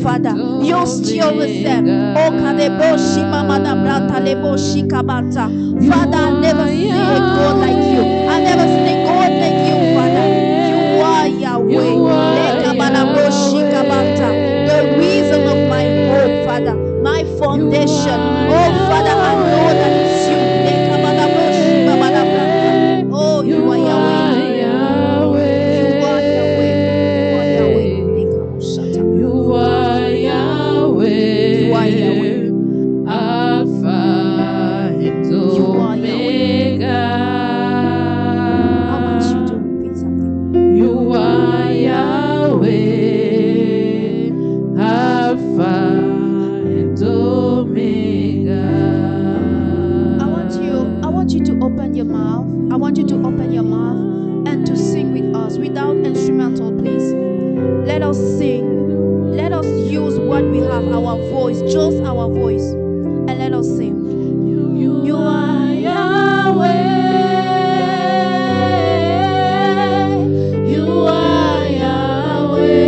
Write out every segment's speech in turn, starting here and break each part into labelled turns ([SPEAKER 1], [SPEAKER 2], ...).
[SPEAKER 1] Father, you're still the same. Oh, Kadeboshi Mamada Branta Leboshi Kabanta. Father, I never seen a God like you. I never seen a God like you, Father. You are Yahweh. Lekabalaboshi Kabanta. The reason of my hope, Father. My foundation. Oh, Father, I know that it's you. Lekabalaboshi Babada Branta. Oh, you are Yahweh. Our voice, just our voice, and let us sing. You are Yahweh. You are Yahweh.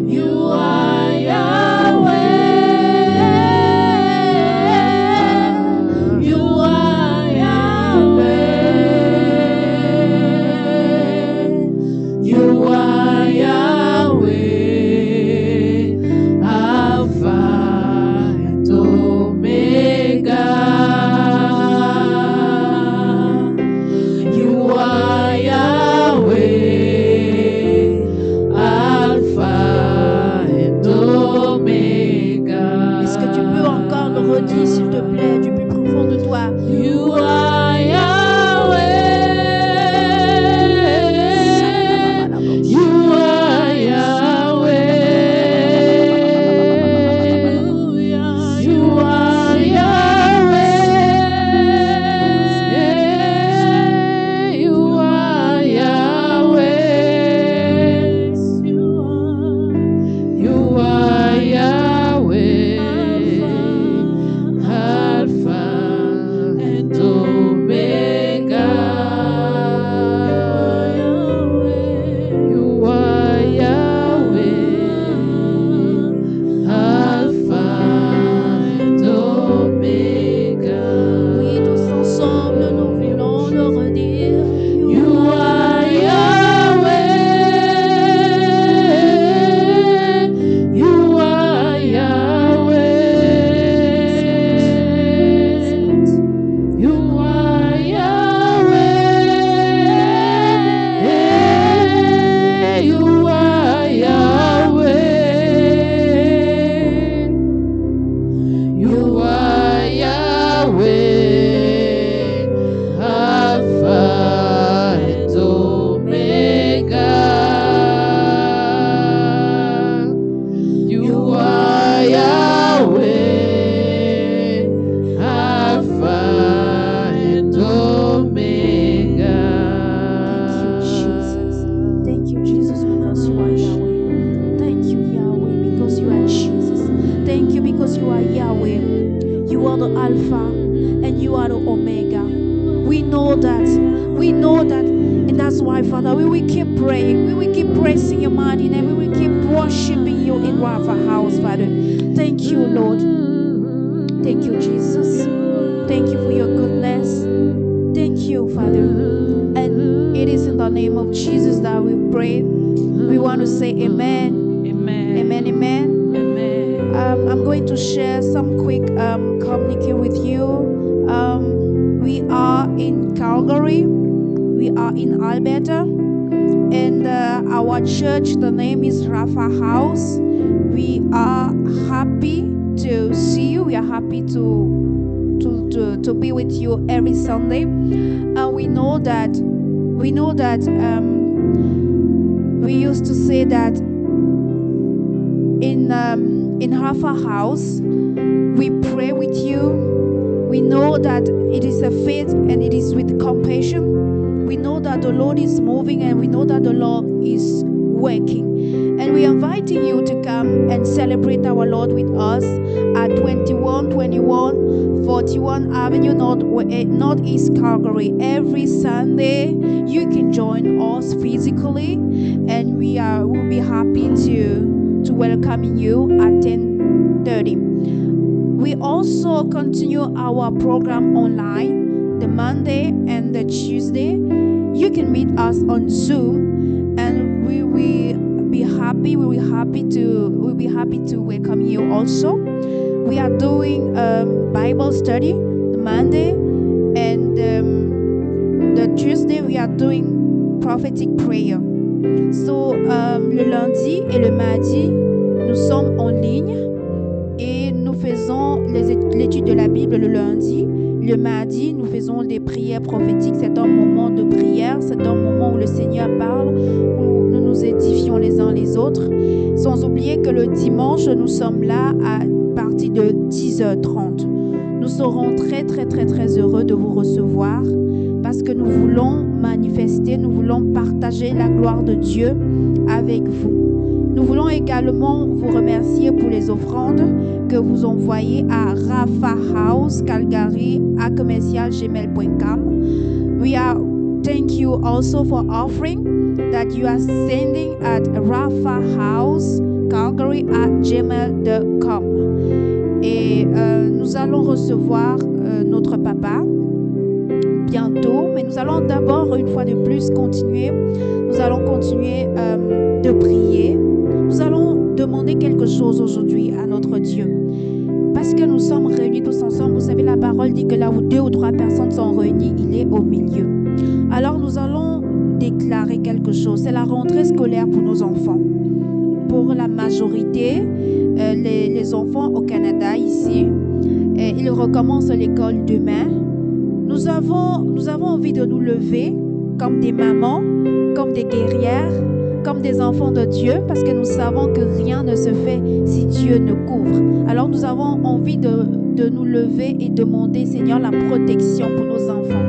[SPEAKER 1] You are Yahweh. You are Yahweh. You are Yahweh. S'il te plaît, du plus profond de toi. You are Yahweh. You are Yahweh. You are Yahweh. You are Yahweh. You are Yahweh. Church, the name is Rapha House. We are happy to see you. We are happy to be with you every Sunday. We know that we used to say that in Rapha House we pray with you. We know that it is a faith and it is with compassion. We know that the Lord is moving and we know that the Lord is working. And we are inviting you to come and celebrate our Lord with us at 2121 41 Avenue Northeast Calgary. Every Sunday, you can join us physically, and we'll be happy to welcome you at 10:30. We also continue our program online, the Monday and the Tuesday. You can meet us on Zoom, and we will be happy. We'll be happy to welcome you also. We are doing Bible study the Monday, and the Tuesday we are doing prophetic prayer. So le lundi et le mardi, nous sommes en ligne et nous faisons l'étude de la Bible le lundi. Le mardi, nous faisons des prières prophétiques. C'est un moment de prière, c'est un moment où le Seigneur parle, où nous nous édifions les uns les autres. Sans oublier que le dimanche, nous sommes là à partir de 10h30. Nous serons très, très, très, très heureux de vous recevoir parce que nous voulons manifester, nous voulons partager la gloire de Dieu avec vous. Nous voulons également vous remercier pour les offrandes que vous envoyez à rafahousecalgary@gmail.com. Thank you also for offering that you are sending at rafahousecalgary@gmail.com. Et nous allons recevoir notre papa bientôt, mais nous allons d'abord, une fois de plus, continuer. Nous allons continuer de prier. Nous allons demander quelque chose aujourd'hui à notre Dieu. Parce que nous sommes réunis tous ensemble. Vous savez, la parole dit que là où 2 ou 3 personnes sont réunies, il est au milieu. Alors nous allons déclarer quelque chose. C'est la rentrée scolaire pour nos enfants. Pour la majorité, les enfants au Canada ici, ils recommencent l'école demain. Nous avons envie de nous lever comme des mamans, comme des guerrières, comme des enfants de Dieu, parce que nous savons que rien ne se fait si Dieu ne couvre. Alors nous avons envie de nous lever et demander, Seigneur, la protection pour nos enfants.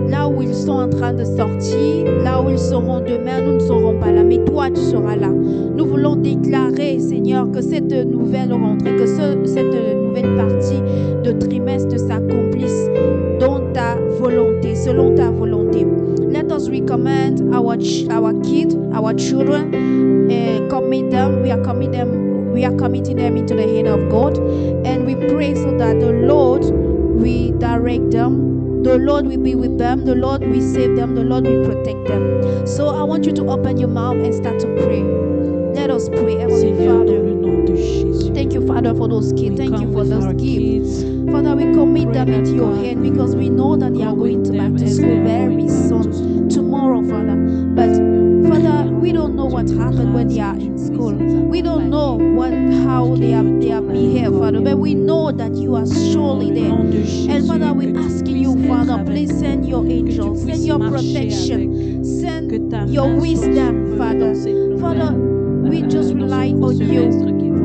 [SPEAKER 1] Là où ils sont en train de sortir, là où ils seront demain, nous ne serons pas là, mais toi, tu seras là. Nous voulons déclarer, Seigneur, que cette nouvelle rentrée, que cette nouvelle partie de trimestre s'accomplisse dans ta volonté, selon ta volonté. Let us recommend our kids, our children, commit them. We are committing them into the hand of God, and we pray so that the Lord will direct them. The Lord will be with them. The Lord will save them. The Lord will protect them. So I want you to open your mouth and start to pray. Let us pray, Heavenly Father. Thank you, Father, for those kids. Thank you for those gifts. Father, we commit them into your hand because we know that they are going to back to school very soon, tomorrow, Father. But Father, we don't know what happened when they are in school. We don't know how they are behaved, Father. But we know that you are surely there. And Father, we're asking you, Father, please send your angels, send your protection, send your wisdom, Father. Father, we just rely on you.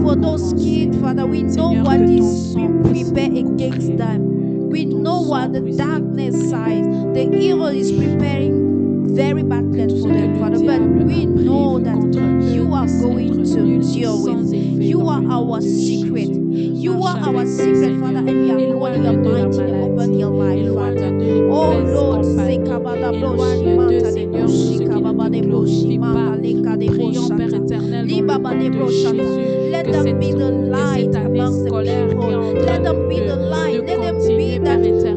[SPEAKER 1] For those kids, Father, we know what is prepared against them. We know what the darkness side, the evil is preparing very bad plans for them, Father. But we know that you are going to deal with. You are our secret. You are our secret, Father, and we are calling your mighty name upon your life, Father. Oh Lord, let them be the light amongst the people. Let them be the light. Let them be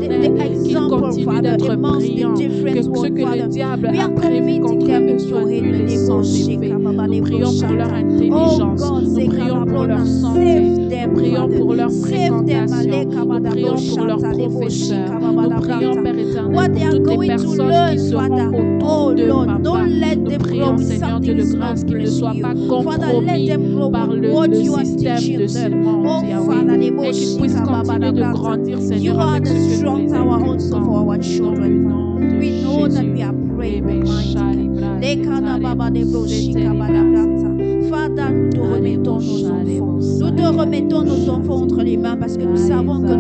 [SPEAKER 1] the example, Father, amongst the different world, Father. We are committing them into your hand.
[SPEAKER 2] Nous prions pour leur intelligence. Nous prions pour leur santé. Nous prions pour leur fréquentation. Nous prions pour leurs professeurs. Nous prions, Père éternel, pour toutes les personnes qui seront autour de Papa. Nous prions, Seigneur Dieu de grâce, qu'ils ne soient pas compromis par le système de ce monde, Yahweh, et qu'ils puissent continuer de grandir, Seigneur, avec ce que nous les inculquons.
[SPEAKER 1] We know that we are praying, Father, nous te remettons nos enfants. Nous te remettons nos enfants entre les mains parce que nous savons que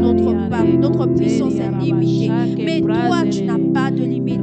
[SPEAKER 1] notre puissance est limitée. Mais toi, tu n'as pas de limite.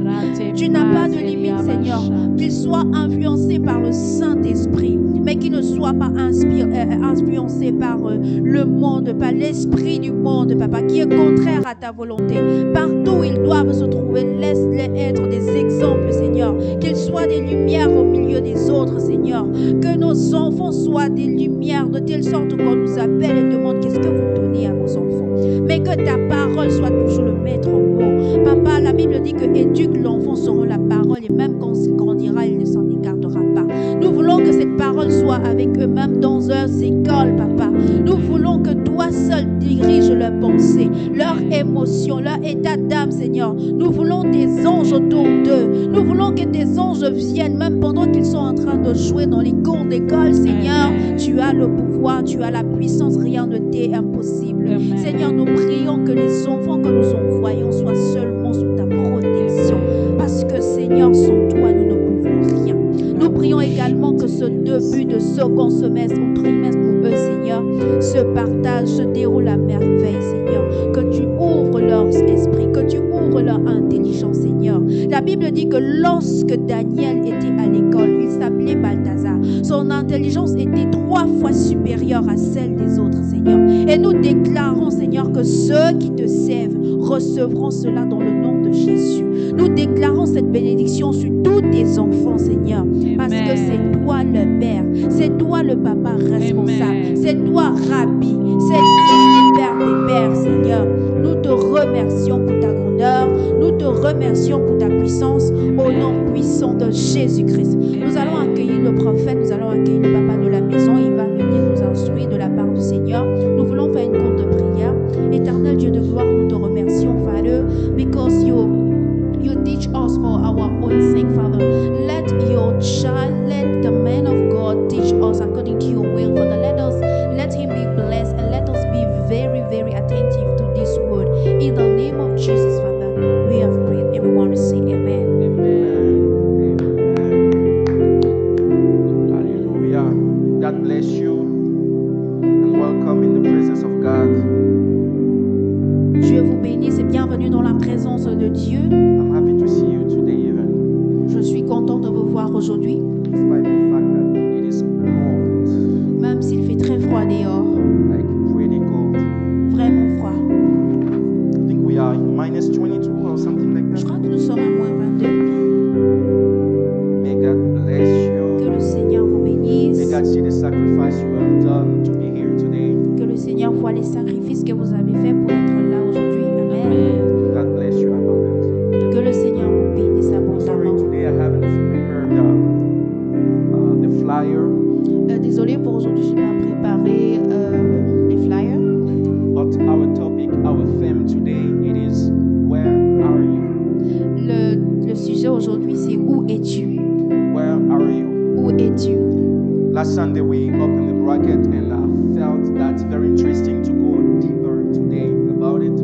[SPEAKER 1] Tu n'as pas de limite, Seigneur. Qu'ils soient influencés par le Saint-Esprit, mais qu'ils ne soient soient pas influencés par le monde, par l'esprit du monde, Papa, qui est contraire à ta volonté. Partout où ils doivent se trouver, laisse-les être des exemples, Seigneur. Qu'ils soient des lumières au milieu des autres, Seigneur. Que nos enfants soient des lumières de telle sorte qu'on nous appelle et demande qu'est-ce que vous donnez à vos enfants. Mais que ta parole soit toujours le maître mot. Papa, la Bible dit que éduque l'enfant selon la parole et même quand il grandira, il ne s'en écartera pas. Nous voulons que cette parole soit avec eux-mêmes dans leurs écoles, Papa. Nous voulons que toi seul diriges leurs pensées, leurs émotions, leur état d'âme, Seigneur. Nous voulons des anges autour d'eux. Nous voulons que des anges viennent, même pendant qu'ils sont en train de jouer dans les cours d'école, Seigneur. Tu as le pouvoir, tu as la puissance, rien ne t'est impossible.
[SPEAKER 2] Amen.
[SPEAKER 1] Seigneur, nous prions que les enfants que nous envoyons soient seulement sous ta protection. Parce que, Seigneur, sans toi, nous ne pouvons rien. Nous prions également que ce début de second semestre ou trimestre pour eux, Seigneur, se partage, se déroule à merveille, Seigneur. Que tu ouvres leur esprit, que tu ouvres leur intelligence, Seigneur. La Bible dit que lorsque Daniel était à l'école, il s'appelait Balthazar. Son intelligence était 3 fois supérieure à celle des autres, Seigneur. Et nous déclarons, Seigneur, que ceux qui te servent recevront cela dans le nom de Jésus. Nous déclarons cette bénédiction sur tous tes enfants, Seigneur. Parce que c'est toi le Père, c'est toi le Papa responsable, c'est toi Rabbi, c'est toi le Père des Pères, Seigneur. Nous te remercions pour ta grandeur, nous te remercions pour ta puissance, au nom puissant de Jésus-Christ. Nous allons accueillir le prophète, nous allons accueillir le papa de la maison, il va venir nous instruire de la part du Seigneur. Nous voulons faire une courte prière. Éternel Dieu de gloire, nous te remercions, Father, because you teach us for our own sake, Father. Let your child, let the man of God teach us according to your will, Father. Let him be blessed and let us be very, very attentive to this word. In the name of Jesus, Father, we have prayed. Everyone will say amen.
[SPEAKER 3] Hallelujah. God bless you and welcome in the presence of God.
[SPEAKER 1] Dieu vous bénisse et bienvenue dans la présence de Dieu.
[SPEAKER 3] I'm happy to see you today even,
[SPEAKER 1] Je suis content de vous voir aujourd'hui,
[SPEAKER 3] despite the fact that it is cold,
[SPEAKER 1] même s'il fait très froid dehors,
[SPEAKER 3] like pretty cold.
[SPEAKER 1] vraiment froid.
[SPEAKER 3] I think we are in minus 22 or something like
[SPEAKER 1] Je
[SPEAKER 3] that.
[SPEAKER 1] crois que nous sommes à moins 22.
[SPEAKER 3] May God bless
[SPEAKER 1] Que
[SPEAKER 3] you.
[SPEAKER 1] le Seigneur vous bénisse.
[SPEAKER 3] May God see the sacrifice you have done to be here today.
[SPEAKER 1] Que le Seigneur voit les sacrifices que vous avez faits pour être là aujourd'hui. Amen.
[SPEAKER 3] God bless you abundantly.
[SPEAKER 1] Que le Seigneur vous bénisse
[SPEAKER 3] Sorry,
[SPEAKER 1] abondamment.
[SPEAKER 3] today I haven't prepared the flyer,
[SPEAKER 1] Désolé pour aujourd'hui, je n'ai pas préparé les flyers.
[SPEAKER 3] but our topic, our theme today, it is where are you?
[SPEAKER 1] Le sujet aujourd'hui, c'est où es-tu?
[SPEAKER 3] Where are you?
[SPEAKER 1] Où es-tu?
[SPEAKER 3] Last Sunday we opened the bracket and I felt that's very interesting to go deeper today about it.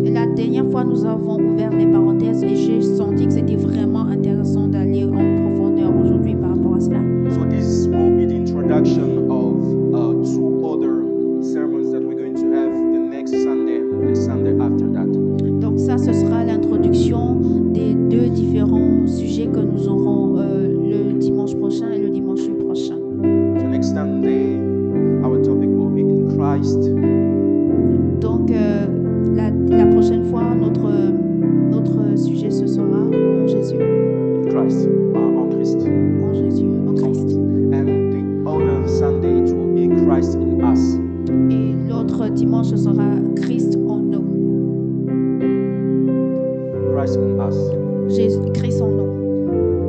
[SPEAKER 1] Et la dernière fois, nous avons ouvert les parenthèses et j'ai senti que c'était vraiment intéressant d'aller en profondeur aujourd'hui par rapport à cela.
[SPEAKER 3] So this will be the introduction of 2 other sermons that we're going to have the next Sunday and the Sunday after that.
[SPEAKER 1] Donc ça, ce sera l'introduction des 2 différents sujets que nous aurons le dimanche prochain et le dimanche prochain.
[SPEAKER 3] So next Sunday our topic will be in Christ.
[SPEAKER 1] Donc la prochaine fois, notre sujet, ce sera en Jésus.
[SPEAKER 3] In Christ, en Christ.
[SPEAKER 1] En Jésus, en Christ.
[SPEAKER 3] And the other Sunday it will be Christ in us.
[SPEAKER 1] Et l'autre dimanche, ce sera Christ en nous.
[SPEAKER 3] Christ in us.
[SPEAKER 1] Jésus, Christ en nous.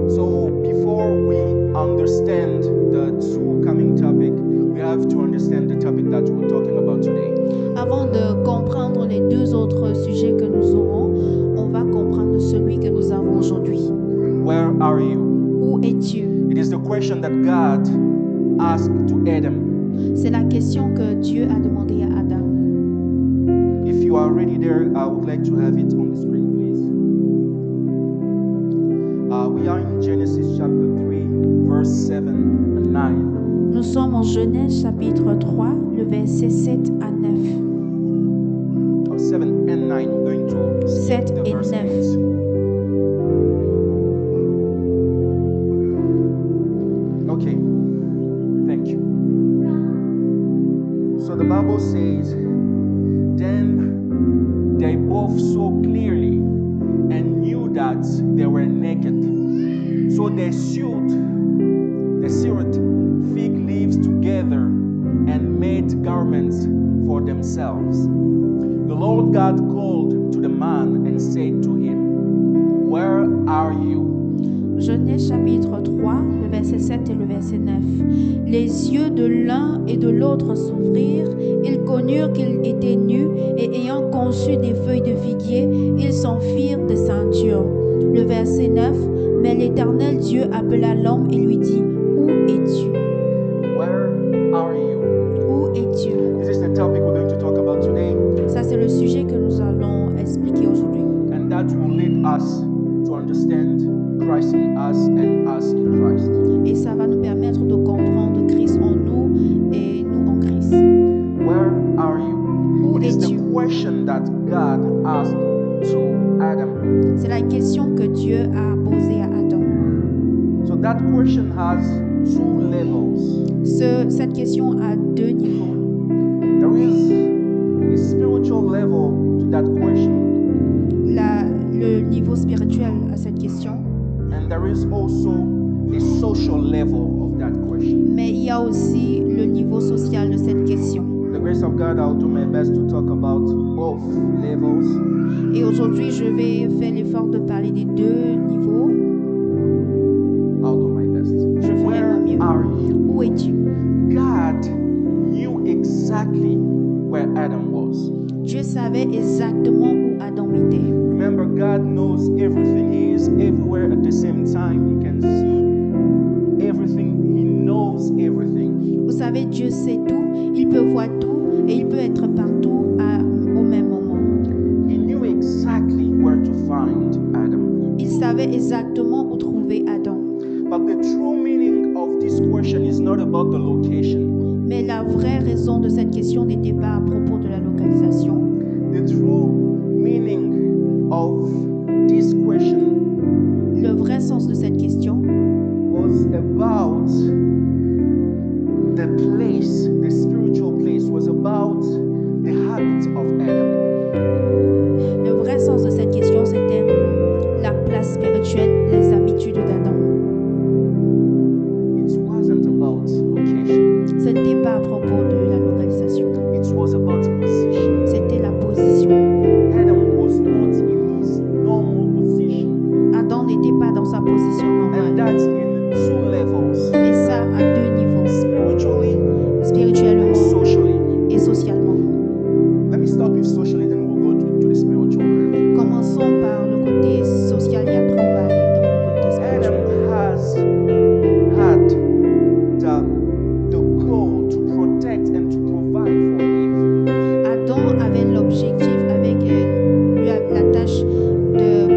[SPEAKER 3] So before we understand the 2 coming topic, we have to understand the topic that we're talking about today.
[SPEAKER 1] Avant de comprendre les 2 autres sujets que nous aurons, on va comprendre celui que nous avons aujourd'hui.
[SPEAKER 3] Where are you?
[SPEAKER 1] Où es-tu?
[SPEAKER 3] It is the question that God asked to Adam.
[SPEAKER 1] C'est la question que Dieu a demandé à Adam.
[SPEAKER 3] If you are already there, I would like to have it on the screen, please. We are in Genesis chapter 3, verse 7 and 9.
[SPEAKER 1] Nous sommes en Genèse chapitre 3, le verset 7 à 9.
[SPEAKER 3] 7 and 9, I'm going to skip
[SPEAKER 1] 7
[SPEAKER 3] the
[SPEAKER 1] et
[SPEAKER 3] verse
[SPEAKER 1] 9.
[SPEAKER 3] 8. Okay, thank you. the Bible says, then they both saw clearly and knew that they were naked. So they sewed fig leaves together and made garments for themselves. The Lord God called to the man and said to him, "Where are you?"
[SPEAKER 1] Genèse chapitre 3, le verset 7 et le verset 9. Les yeux de l'un et de l'autre s'ouvrirent, ils connurent qu'ils étaient nus, et ayant conçu des feuilles de figuier, ils s'en firent des ceintures. Le verset 9. Mais l'Éternel Dieu appela l'homme et lui dit, où es-tu?
[SPEAKER 3] Where are you?
[SPEAKER 1] Où es-tu?
[SPEAKER 3] This is the topic we're going to talk about today,
[SPEAKER 1] Ça, c'est le sujet que nous allons expliquer aujourd'hui.
[SPEAKER 3] and that will lead us to understand Christ in us and us in Christ.
[SPEAKER 1] Et ça va nous permettre de comprendre Christ en nous et nous en Christ.
[SPEAKER 3] Where are you?
[SPEAKER 1] Où
[SPEAKER 3] It is
[SPEAKER 1] es-tu?
[SPEAKER 3] the question that God asked to Adam.
[SPEAKER 1] C'est la question que Dieu a posée à Adam.
[SPEAKER 3] So that question has two levels.
[SPEAKER 1] Cette question a deux niveaux.
[SPEAKER 3] There is a spiritual level to that question,
[SPEAKER 1] Le niveau spirituel à cette question,
[SPEAKER 3] and there is also a social level of that question.
[SPEAKER 1] mais il y a aussi le niveau social de cette question.
[SPEAKER 3] With the grace of God, I'll do my best to talk about both levels.
[SPEAKER 1] Et aujourd'hui, je vais faire l'effort de parler des deux niveaux.
[SPEAKER 3] I'll do my best.
[SPEAKER 1] Je ferai
[SPEAKER 3] Where
[SPEAKER 1] mon mieux.
[SPEAKER 3] are you?
[SPEAKER 1] Où es-tu?
[SPEAKER 3] God knew exactly where Adam was.
[SPEAKER 1] Dieu savait exactement où Adam était.
[SPEAKER 3] Remember, God knows everything. He is everywhere at the same time. He can see everything. He knows everything.
[SPEAKER 1] Vous savez, Dieu sait tout, il peut voir tout et il peut être partout au même moment.
[SPEAKER 3] He knew exactly where to find Adam.
[SPEAKER 1] Il savait exactement où trouver Adam.
[SPEAKER 3] But the true meaning of this question is not about the location.
[SPEAKER 1] Mais la vraie raison de cette question n'était pas à propos de la localisation.
[SPEAKER 3] The true meaning of this question
[SPEAKER 1] Le vrai sens de cette question
[SPEAKER 3] was about the place, the spiritual place, was about the habits of Adam.
[SPEAKER 1] Le vrai sens de cette question, c'était la place spirituelle, les habitudes d'Adam.
[SPEAKER 3] It wasn't about location.
[SPEAKER 1] Ce n'était pas à propos de la localisation,
[SPEAKER 3] It was about position.
[SPEAKER 1] c'était la position.
[SPEAKER 3] Adam was not in his normal position.
[SPEAKER 1] Adam n'était pas dans sa position
[SPEAKER 3] And
[SPEAKER 1] normale.
[SPEAKER 3] that's in two levels.
[SPEAKER 1] Et ça à deux niveaux,
[SPEAKER 3] Spiritually and
[SPEAKER 1] spirituellement
[SPEAKER 3] socially.
[SPEAKER 1] et socialement.
[SPEAKER 3] Let me start with socially, then we'll go to the spiritual realm.
[SPEAKER 1] Commençons par le côté social et après on va aller dans le côté
[SPEAKER 3] Adam
[SPEAKER 1] spirituel.
[SPEAKER 3] has had the goal to protect and to provide for Eve.
[SPEAKER 1] Adam avait l'objectif avec lui la tâche de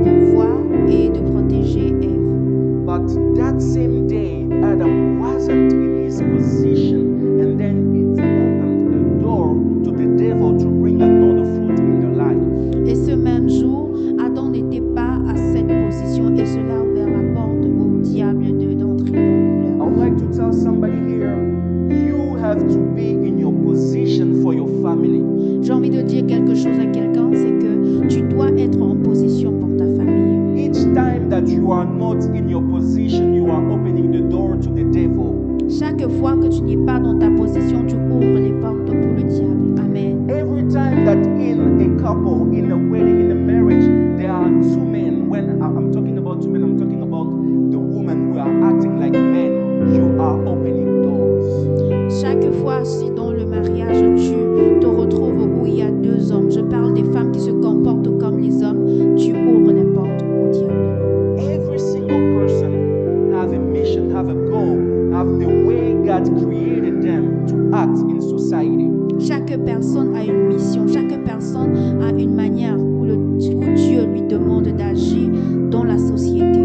[SPEAKER 1] pouvoir et de protéger Ève.
[SPEAKER 3] But that same day, Adam wasn't in his position, and then it opened a door to the devil to bring another fruit in their life.
[SPEAKER 1] Et ce même jour, Adam n'était pas à cette position et cela a ouvert la porte au diable d'entrer
[SPEAKER 3] I
[SPEAKER 1] dans
[SPEAKER 3] would
[SPEAKER 1] leur
[SPEAKER 3] like to tell somebody here, you have to be in your position for your family.
[SPEAKER 1] J'ai envie de dire quelque chose à quelqu'un, c'est que tu dois être en position pour ta famille.
[SPEAKER 3] Each time that you are not in your position, you are opening the door to the devil.
[SPEAKER 1] Chaque fois que tu n'es pas dans ta position, tu ouvres les portes pour le diable. Amen.
[SPEAKER 3] Every time that in a couple, in a wedding, in a marriage, there are two men. When I'm talking about two men, I'm talking about the women who are acting like men. You are opening doors.
[SPEAKER 1] Chaque fois, si dans le mariage tu te retrouves où il y a deux hommes, je parle des femmes qui se comportent comme les hommes, tu ouvres les portes au diable.
[SPEAKER 3] Every single person have a mission, have a goal, have the way God created them to act in society.
[SPEAKER 1] Chaque personne a une mission, chaque personne a une manière où Dieu lui demande d'agir dans la société.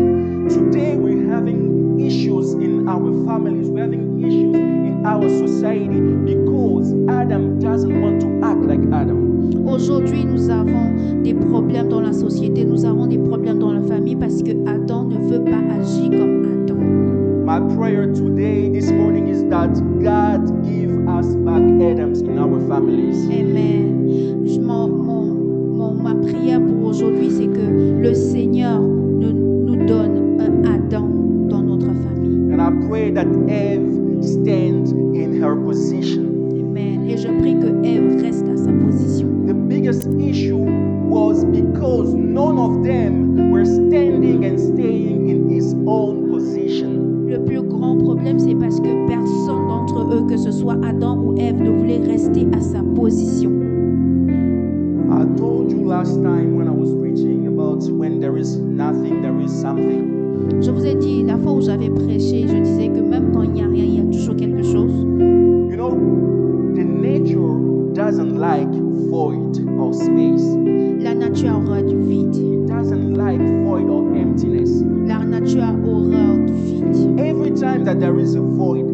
[SPEAKER 3] Today we're having issues in our families, we're having issues in our society because Adam doesn't want to act like Adam.
[SPEAKER 1] Aujourd'hui, nous avons des problèmes dans la société, nous avons des problèmes dans la famille parce que Adam ne veut pas agir comme Adam.
[SPEAKER 3] My prayer today, this morning, is that God give us back Adams in our families.
[SPEAKER 1] Amen. Ma prière pour aujourd'hui, c'est que le Seigneur nous donne un Adam dans notre famille.
[SPEAKER 3] And I pray that Eve stands in her position.
[SPEAKER 1] Amen. Et je prie que Ève reste à sa position.
[SPEAKER 3] The biggest issue was because none of them were standing and staying in his own position.
[SPEAKER 1] Le plus grand problème, c'est parce que personne d'entre eux, que ce soit Adam ou Ève, ne voulait rester à sa position.
[SPEAKER 3] I told you last time when I was preaching about when there is nothing, there is something.
[SPEAKER 1] Je vous ai dit, la fois où j'avais prêché, je disais que même quand il n'y a rien, il y a toujours quelque chose.
[SPEAKER 3] You know, the nature doesn't like void or space.
[SPEAKER 1] La nature a horreur du vide.
[SPEAKER 3] It doesn't like void or emptiness.
[SPEAKER 1] La nature a horreur du vide.
[SPEAKER 3] Every time that there is a void,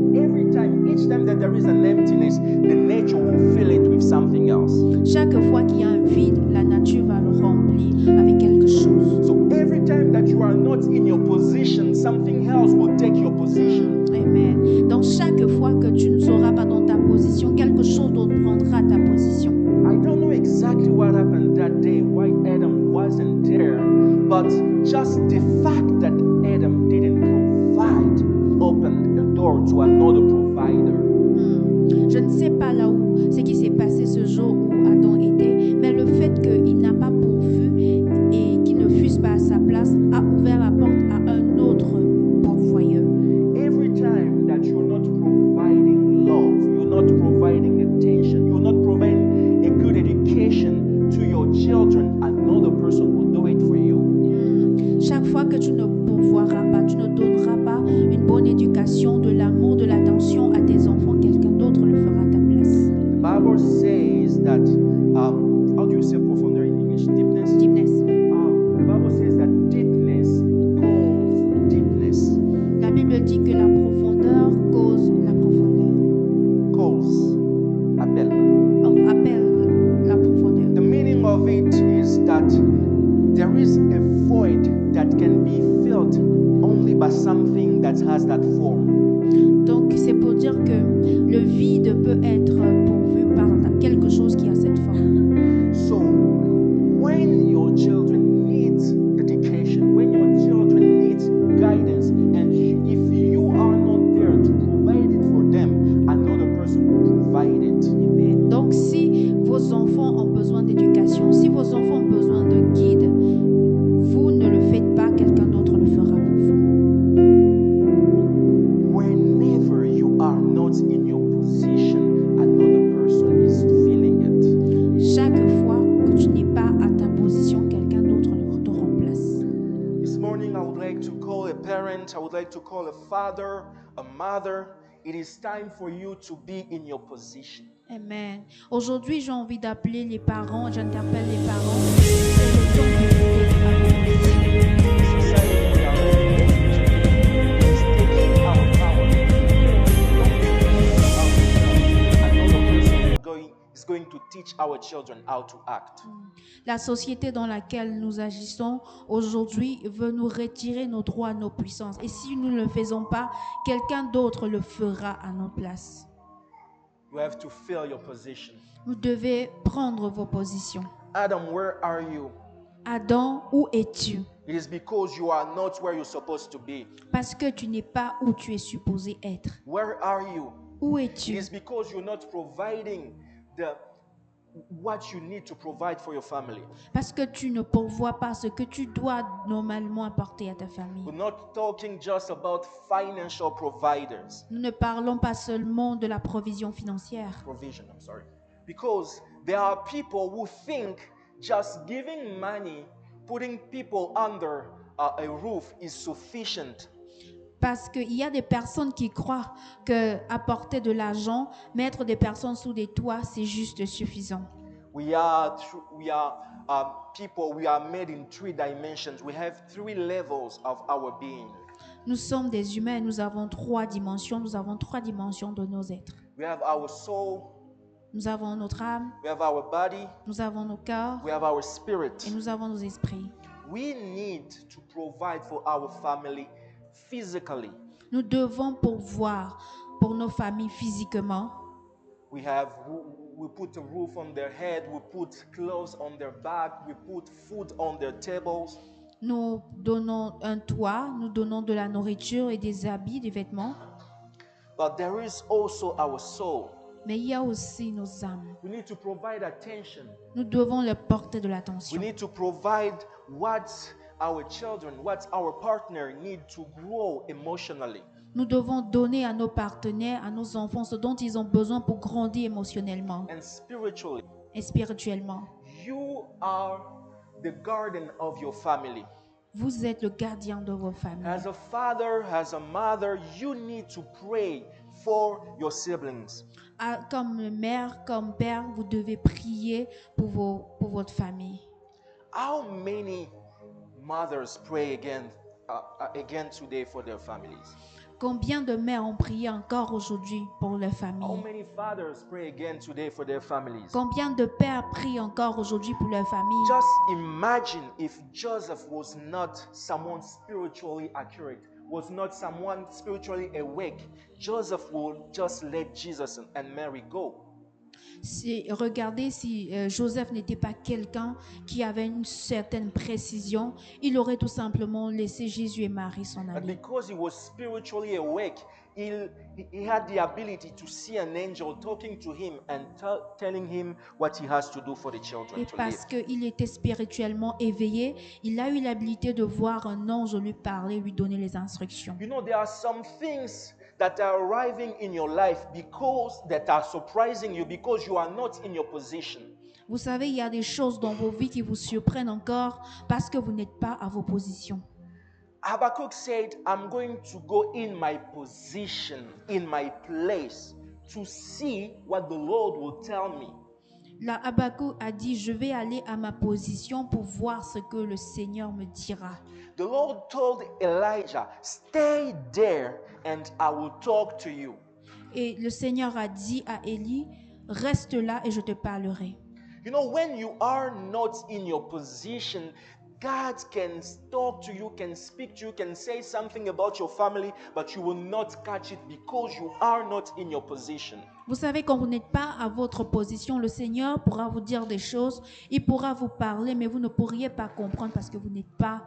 [SPEAKER 3] each time that there is an emptiness, the nature will fill it with something else.
[SPEAKER 1] Chaque fois qu'il y a un vide, la nature va le remplir avec quelque chose.
[SPEAKER 3] So every time that you are not in your position, something else will take your position.
[SPEAKER 1] Amen. Donc chaque fois que tu ne seras pas dans ta position, quelque chose d'autre prendra ta position.
[SPEAKER 3] I don't know exactly what happened that day, why Adam wasn't there, but just the fact that Adam didn't provide opened the door to another provider.
[SPEAKER 1] Je ne sais pas là où, ce qui s'est passé ce jour où Adam était, mais le fait qu'il n'a pas pourvu et qu'il ne fût pas à sa place a ouvert la porte à un autre pourvoyeur.
[SPEAKER 3] Every time that you're not providing love, you're not providing attention, you're not providing a good education to your children, another person will do it for you.
[SPEAKER 1] Chaque fois que tu ne pourvoiras pas, tu ne donneras pas une bonne éducation, de l'amour, de l'attention à tes enfants, quelqu'un d'autre le fera à ta place.
[SPEAKER 3] The Bible says that, how do you say profounder in English? Deepness?
[SPEAKER 1] Deepness.
[SPEAKER 3] The Bible says that deepness calls deepness.
[SPEAKER 1] La Bible dit que la profondeur cause la profondeur.
[SPEAKER 3] Calls, appelle.
[SPEAKER 1] On appelle la profondeur.
[SPEAKER 3] The meaning of it is that there is a void that can be filled only by something that has that form.
[SPEAKER 1] Donc c'est pour dire que le vide peut être pourvu par quelque chose qui a cette forme.
[SPEAKER 3] So, when your children need education, when your children need guidance, and if you are not there to provide it for them, another person will provide it.
[SPEAKER 1] Amen. Donc si vos enfants ont besoin d'éducation, si vos enfants ont besoin de guide, vous ne le faites pas, quelqu'un d'autre le fera pour vous.
[SPEAKER 3] Whenever you are not in your position, another person is feeling it.
[SPEAKER 1] Chaque fois que tu n'es pas à ta position, quelqu'un d'autre te remplace.
[SPEAKER 3] This morning, I would like to call a parent, I would like to call a father, a mother. It is time for you to be in your position.
[SPEAKER 1] Amen. Aujourd'hui, j'ai envie d'appeler les parents, j'interpelle les parents. C'est le temps de vous mettre à votre position.
[SPEAKER 3] Society, we are is taking our power. Another person is going to teach our children how to act.
[SPEAKER 1] La société dans laquelle nous agissons aujourd'hui veut nous retirer nos droits, nos puissances. Et si nous ne le faisons pas, quelqu'un d'autre le fera à notre place.
[SPEAKER 3] You have to fill your position.
[SPEAKER 1] Vous devez prendre vos positions.
[SPEAKER 3] Adam, where are you?
[SPEAKER 1] Adam, où es-tu?
[SPEAKER 3] It is because you are not where you're supposed to be.
[SPEAKER 1] Parce que tu n'es pas où tu es supposé être.
[SPEAKER 3] Where are you?
[SPEAKER 1] Où
[SPEAKER 3] It
[SPEAKER 1] es-tu?
[SPEAKER 3] is because you're not providing what you need to provide for your family.
[SPEAKER 1] Parce que tu ne pourvois pas ce que tu dois normalement apporter à ta famille.
[SPEAKER 3] We're not talking just about financial providers.
[SPEAKER 1] Nous ne parlons pas seulement de la provision financière.
[SPEAKER 3] Provision, I'm sorry. Because there are people who think just giving money, putting people under a roof is sufficient.
[SPEAKER 1] Parce qu'il y a des personnes qui croient que apporter de l'argent, mettre des personnes sous des toits, c'est juste suffisant.
[SPEAKER 3] We are people, we are made in 3 dimensions. We have 3 levels of our being.
[SPEAKER 1] Nous sommes des humains, nous avons 3 dimensions, nous avons 3 dimensions de nos êtres.
[SPEAKER 3] We have our soul,
[SPEAKER 1] Nous avons notre âme,
[SPEAKER 3] we have our body,
[SPEAKER 1] nous avons nos cœurs
[SPEAKER 3] we have our spirit.
[SPEAKER 1] et nous avons nos esprits.
[SPEAKER 3] We need to provide for our family physically.
[SPEAKER 1] Nous devons pourvoir pour nos familles physiquement,
[SPEAKER 3] we put a roof on their head, we put clothes on their back, we put food on their tables.
[SPEAKER 1] Nous donnons un toit, nous donnons de la nourriture et des habits, des vêtements.
[SPEAKER 3] But there is also our soul.
[SPEAKER 1] Mais il y a aussi nos âmes.
[SPEAKER 3] We need to provide attention.
[SPEAKER 1] Nous devons leur porter de
[SPEAKER 3] We
[SPEAKER 1] l'attention.
[SPEAKER 3] need to provide what our children, what our partner need to grow emotionally.
[SPEAKER 1] Nous devons donner à nos partenaires, à nos enfants, ce dont ils ont besoin pour grandir émotionnellement
[SPEAKER 3] And spiritually,
[SPEAKER 1] et spirituellement.
[SPEAKER 3] you are the garden of your family.
[SPEAKER 1] Vous êtes le gardien de vos familles.
[SPEAKER 3] As a father, as a mother, you need to pray for your siblings.
[SPEAKER 1] Comme mère, comme père, vous devez prier pour votre famille.
[SPEAKER 3] How many mothers pray again today for their families?
[SPEAKER 1] Combien de mères ont prié encore aujourd'hui pour leur
[SPEAKER 3] How
[SPEAKER 1] famille?
[SPEAKER 3] many fathers pray again today for their families?
[SPEAKER 1] Combien de pères prient encore aujourd'hui pour leur famille?
[SPEAKER 3] Just imagine if Joseph was not someone spiritually accurate, was not someone spiritually awake. Joseph would just let Jesus and Mary go.
[SPEAKER 1] Regardez si Joseph n'était pas quelqu'un qui avait une certaine précision, il aurait tout simplement laissé Jésus et Marie s'en
[SPEAKER 3] But
[SPEAKER 1] aller.
[SPEAKER 3] because he was spiritually awake, he had the ability to see an angel talking to him and telling him what he has to do for the children
[SPEAKER 1] Et
[SPEAKER 3] to live.
[SPEAKER 1] parce qu'il était spirituellement éveillé, il a eu l'habilité de voir un ange lui parler, lui donner les instructions.
[SPEAKER 3] You know, there are some things that are arriving in your life that are surprising you because you are not in your position.
[SPEAKER 1] Vous savez, il y a des choses dans vos vies qui vous surprennent encore parce que vous n'êtes pas à vos positions.
[SPEAKER 3] Habakkuk said, I'm going to go in my position, in my place, to see what the Lord will tell me.
[SPEAKER 1] Là, Habakkuk a dit, je vais aller à ma position pour voir ce que le Seigneur me dira.
[SPEAKER 3] The Lord told Elijah, stay there and I will talk to you.
[SPEAKER 1] Et le Seigneur a dit à Élie, reste là et je te parlerai.
[SPEAKER 3] You know, when you are not in your position, God can talk to you, can speak to you, can say something about your family, but you will not catch it because you are not in your position.
[SPEAKER 1] Vous savez, quand vous n'êtes pas à votre position, le Seigneur pourra vous dire des choses, il pourra vous parler, mais vous ne pourriez pas comprendre parce que vous n'êtes pas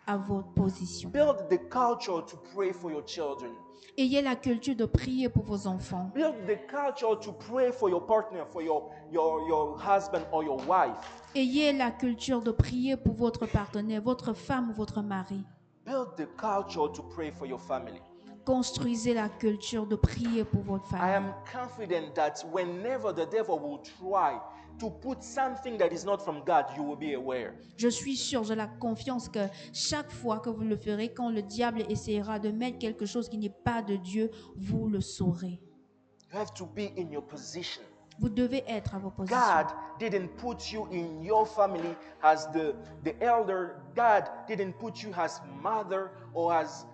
[SPEAKER 1] à votre position.
[SPEAKER 3] Build the culture to pray for your children.
[SPEAKER 1] Ayez la culture de prier pour vos enfants.
[SPEAKER 3] Build the culture to pray for your partner, for your husband or your wife.
[SPEAKER 1] Ayez la culture de prier pour votre partenaire, votre femme ou votre mari.
[SPEAKER 3] Build the culture to pray for your family.
[SPEAKER 1] Construisez la culture de prier pour votre
[SPEAKER 3] I
[SPEAKER 1] famille.
[SPEAKER 3] am confident that whenever the devil will try to put something that is not from God, you will be aware.
[SPEAKER 1] Je suis sûre, j'ai la confiance que chaque fois que vous le ferez, quand le diable essaiera de mettre quelque chose qui n'est pas de Dieu, vous le saurez.
[SPEAKER 3] You have to be in your position.
[SPEAKER 1] Vous devez être à vos positions.
[SPEAKER 3] God didn't put you in your family as the elder. God didn't put you as mother or as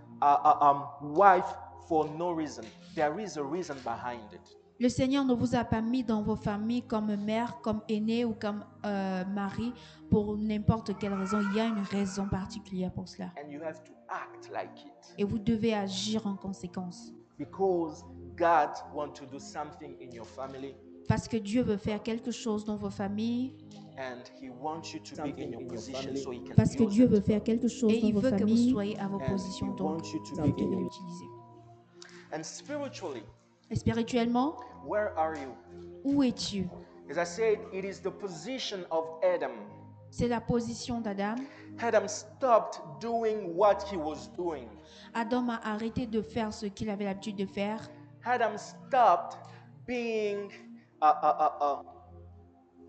[SPEAKER 3] wife for no reason. There is a reason behind it.
[SPEAKER 1] Le Seigneur ne vous a pas mis dans vos familles comme mère, comme aînée ou comme mari pour n'importe quelle raison. Il y a une raison particulière pour cela.
[SPEAKER 3] And you have to act like it.
[SPEAKER 1] Et vous devez agir en conséquence.
[SPEAKER 3] Because God wants to do something in your family.
[SPEAKER 1] Parce que Dieu veut faire quelque chose dans vos familles.
[SPEAKER 3] And He wants you to be in your position so He can
[SPEAKER 1] Parce que
[SPEAKER 3] use
[SPEAKER 1] Dieu
[SPEAKER 3] it.
[SPEAKER 1] veut faire quelque chose
[SPEAKER 2] Et
[SPEAKER 1] dans
[SPEAKER 2] il
[SPEAKER 1] vos
[SPEAKER 2] veut que vous
[SPEAKER 1] familles.
[SPEAKER 2] soyez à vos
[SPEAKER 3] And
[SPEAKER 2] positions,
[SPEAKER 3] He
[SPEAKER 2] donc
[SPEAKER 3] wants you to
[SPEAKER 1] Vous
[SPEAKER 3] be
[SPEAKER 1] devez
[SPEAKER 3] in it.
[SPEAKER 1] l'utiliser.
[SPEAKER 3] And spiritually,
[SPEAKER 1] Et spirituellement,
[SPEAKER 3] where are you?
[SPEAKER 1] où es-tu?
[SPEAKER 3] As I said, it is the position of Adam.
[SPEAKER 1] C'est la position d'Adam.
[SPEAKER 3] Adam stopped doing what he was doing.
[SPEAKER 1] Adam a arrêté de faire ce qu'il avait l'habitude de faire.
[SPEAKER 3] Adam stopped being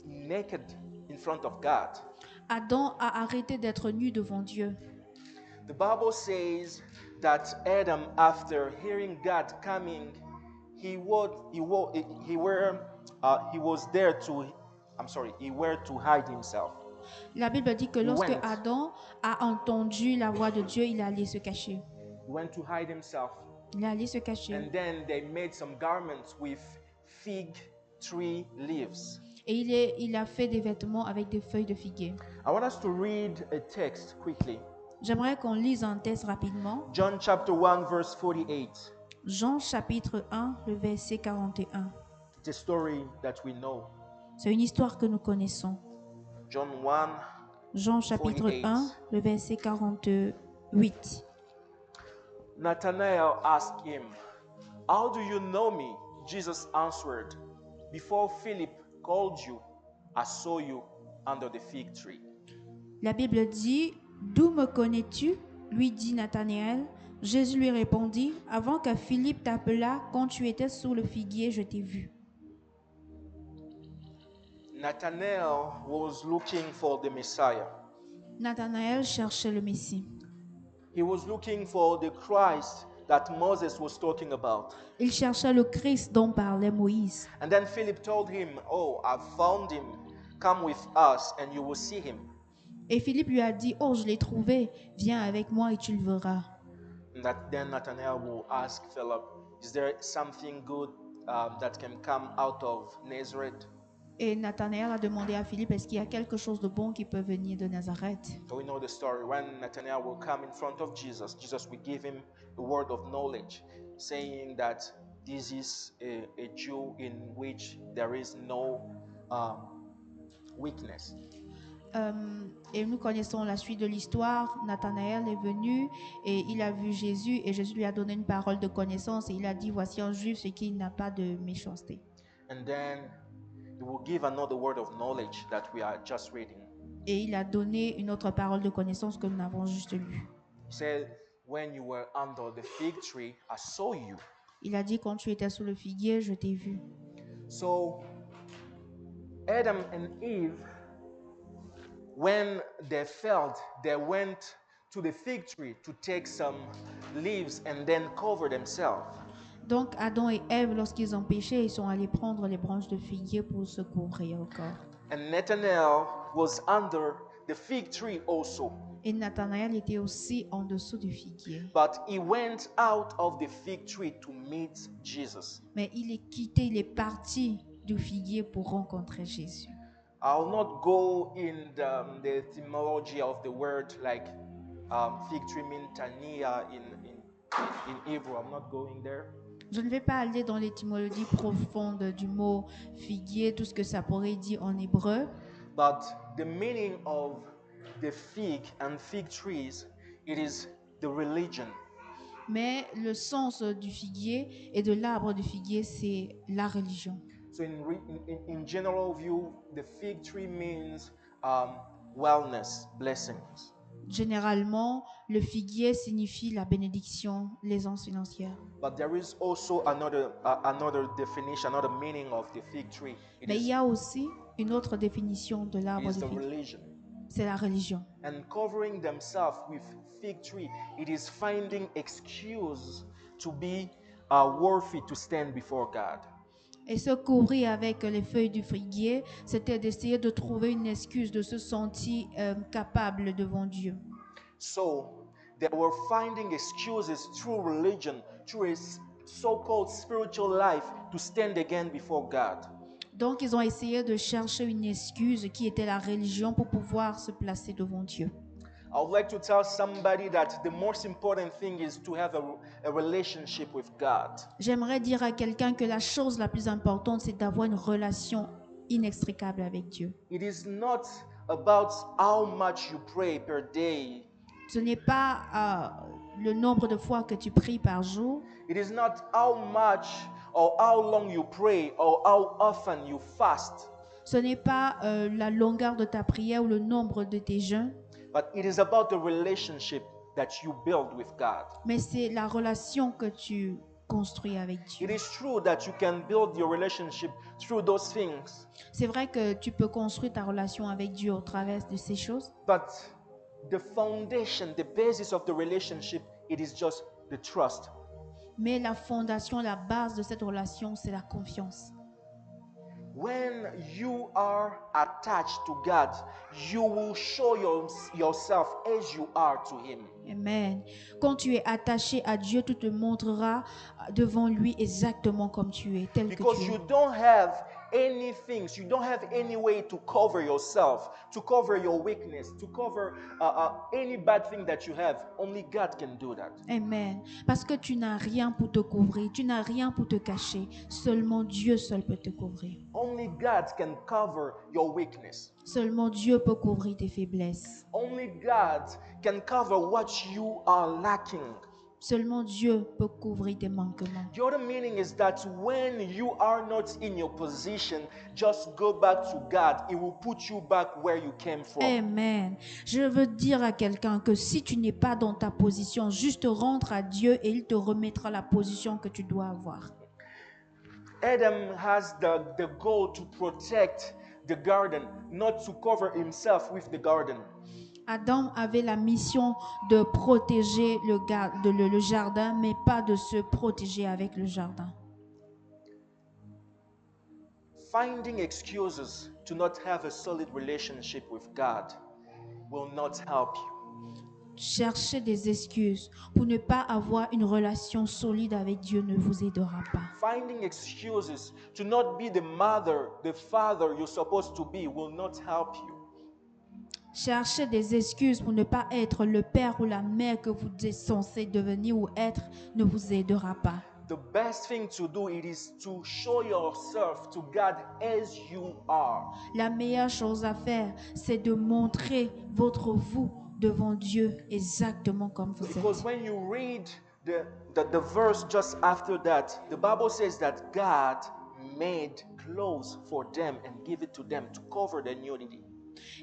[SPEAKER 3] naked in front of God.
[SPEAKER 1] Adam a arrêté d'être nu devant Dieu.
[SPEAKER 3] The Bible says that Adam, after hearing God coming, he were to hide himself.
[SPEAKER 1] La Bible dit que lorsque
[SPEAKER 3] went.
[SPEAKER 1] Adam a entendu la voix de Dieu, il allait se cacher.
[SPEAKER 3] He went to hide himself.
[SPEAKER 1] Il allait se cacher.
[SPEAKER 3] And then they made some garments with fig tree leaves.
[SPEAKER 1] Et il a fait des vêtements avec des feuilles de figuier.
[SPEAKER 3] I want us to read a text quickly.
[SPEAKER 1] J'aimerais qu'on lise un texte rapidement.
[SPEAKER 3] John chapter 1 verse 48.
[SPEAKER 1] Jean chapitre 1, le verset 41.
[SPEAKER 3] It's a story that we know.
[SPEAKER 1] C'est une histoire que nous connaissons.
[SPEAKER 3] John 1,
[SPEAKER 1] Jean chapitre
[SPEAKER 3] 48.
[SPEAKER 1] 1, le verset 48.
[SPEAKER 3] Nathanael asked him, "How do you know me?" Jesus answered, "Before Philip called you, I saw you under the fig tree."
[SPEAKER 1] La Bible dit, d'où me connais-tu? Lui dit Nathanaël. Jésus lui répondit, avant que Philippe t'appelât, quand tu étais sous le figuier, je t'ai vu.
[SPEAKER 3] Nathanael was looking for the Messiah.
[SPEAKER 1] Nathanaël cherchait le Messie.
[SPEAKER 3] He was looking for the Christ that Moses was talking about.
[SPEAKER 1] Il cherchait le Christ dont parlait Moïse.
[SPEAKER 3] And then Philip told him, "Oh, I've found him. Come with us and you will see him."
[SPEAKER 1] Et Philippe lui a dit, oh, je l'ai trouvé, viens avec moi et tu le verras.
[SPEAKER 3] Then Nathanael will ask Philip, "Is there something good that can come out of Nazareth?"
[SPEAKER 1] Et Nathanaël a demandé à Philippe, est-ce qu'il y a quelque chose de bon qui peut venir de Nazareth?
[SPEAKER 3] So we know the story. When Nathanael will come in front of Jesus, Jesus will give him a word of knowledge, saying that this is a Jew in which there is no weakness.
[SPEAKER 1] Et nous connaissons la suite de l'histoire. Nathanaël est venu et il a vu Jésus et Jésus lui a donné une parole de connaissance et il a dit, voici un juif, ce qui n'a pas de méchanceté.
[SPEAKER 3] And then he will give another word of knowledge that we are just reading.
[SPEAKER 1] Et il a donné une autre parole de connaissance que nous avons juste lue.
[SPEAKER 3] He said, "When you were under the fig tree, I saw you."
[SPEAKER 1] Il a dit, quand tu étais sous le figuier, je t'ai vu.
[SPEAKER 3] So Adam and Eve, when they failed, they went to the fig tree to take some leaves and then cover themselves.
[SPEAKER 1] Donc Adam et Ève, lorsqu'ils ont péché, ils sont allés prendre les branches de figuier pour se couvrir au corps.
[SPEAKER 3] And Nathanael was under the fig tree also.
[SPEAKER 1] Et Nathanaël était aussi en dessous du figuier.
[SPEAKER 3] But he went out of the fig tree to meet Jesus.
[SPEAKER 1] Mais il est quitté, il est parti du figuier pour rencontrer Jésus.
[SPEAKER 3] I'll not go in the etymology of the word, like fig tree means tania in Hebrew. I'm not going there.
[SPEAKER 1] Je ne vais pas aller dans l'étymologie profonde du mot figuier, tout ce que ça pourrait dire en hébreu.
[SPEAKER 3] But the meaning of the fig and fig trees, it is the religion.
[SPEAKER 1] Mais le sens du figuier et de l'arbre du figuier, c'est la religion.
[SPEAKER 3] So in general view, the fig tree means wellness, blessings.
[SPEAKER 1] Généralement, le figuier signifie la bénédiction, l'aisance financière.
[SPEAKER 3] But there is also another definition, another meaning of the fig tree.
[SPEAKER 1] Mais il y a aussi une autre définition de l'arbre
[SPEAKER 3] It is
[SPEAKER 1] du
[SPEAKER 3] the
[SPEAKER 1] figuier.
[SPEAKER 3] religion.
[SPEAKER 1] C'est la religion.
[SPEAKER 3] And covering themselves with fig tree, it is finding excuse to be worthy to stand before God.
[SPEAKER 1] Et se couvrir avec les feuilles du figuier, c'était d'essayer de trouver une excuse, de se sentir capable devant Dieu.
[SPEAKER 3] So they were finding excuses through religion, through a so-called spiritual life, to stand again before God.
[SPEAKER 1] Donc, ils ont essayé de chercher une excuse qui était la religion pour pouvoir se placer devant Dieu.
[SPEAKER 3] I would like to tell somebody that the most important thing is to have a relationship with God.
[SPEAKER 1] J'aimerais dire à quelqu'un que la chose la plus importante, c'est d'avoir une relation inextricable avec Dieu.
[SPEAKER 3] It is not about how much you pray per day.
[SPEAKER 1] Ce n'est pas le nombre de fois que tu pries par jour.
[SPEAKER 3] It is not how much or how long you pray or how often you fast.
[SPEAKER 1] Ce n'est pas la longueur de ta prière ou le nombre de tes jeûnes.
[SPEAKER 3] But it is about the relationship that you build with God.
[SPEAKER 1] Mais c'est la relation que tu construis avec Dieu.
[SPEAKER 3] It is true that you can build your relationship through those things.
[SPEAKER 1] C'est vrai que tu peux construire ta relation avec Dieu au travers de ces choses.
[SPEAKER 3] But the foundation, the basis of the relationship, it is just the trust.
[SPEAKER 1] Mais la fondation, la base de cette relation, c'est la confiance.
[SPEAKER 3] When you are attached to God, you will show yourself as you are to Him.
[SPEAKER 1] Amen. Quand tu es attaché à Dieu, tu te montreras devant lui exactement comme tu es, tel que
[SPEAKER 3] Because
[SPEAKER 1] tu
[SPEAKER 3] you
[SPEAKER 1] es.
[SPEAKER 3] don't have any things, you don't have any way to cover yourself, to cover your weakness, to cover any bad thing that you have. Only God can do that.
[SPEAKER 1] Amen. Parce que tu n'as rien pour te couvrir, tu n'as rien pour te cacher. Seulement Dieu seul peut te couvrir.
[SPEAKER 3] Only God can cover your weakness.
[SPEAKER 1] Seulement Dieu peut couvrir tes faiblesses.
[SPEAKER 3] Only God can cover what you are lacking.
[SPEAKER 1] Seulement Dieu peut couvrir tes manquements.
[SPEAKER 3] The other meaning is that when you are not in your position, just go back to God. It will put you back where you came from.
[SPEAKER 1] Amen. Je veux dire à quelqu'un que si tu n'es pas dans ta position, juste rentre à Dieu et il te remettra la position que tu dois avoir.
[SPEAKER 3] Adam has the goal to protect the garden, not to cover himself with the garden.
[SPEAKER 1] Adam avait la mission de protéger le jardin, mais pas de se protéger avec le jardin.
[SPEAKER 3] Finding excuses to not have a solid relationship with God will not help you.
[SPEAKER 1] Chercher des excuses pour ne pas avoir une relation solide avec Dieu ne vous aidera pas.
[SPEAKER 3] Finding excuses to not be the mother, the father you're supposed to be will not help you.
[SPEAKER 1] Chercher des excuses pour ne pas être le père ou la mère que vous êtes censé devenir ou être ne vous aidera pas.
[SPEAKER 3] The best thing to do it is to show yourself to God as you are.
[SPEAKER 1] La meilleure chose à faire, c'est de montrer votre vous devant Dieu exactement comme vous
[SPEAKER 3] Because
[SPEAKER 1] êtes.
[SPEAKER 3] when you read the verse just after that, the Bible says that God made clothes for them and give it to them to cover their nudity.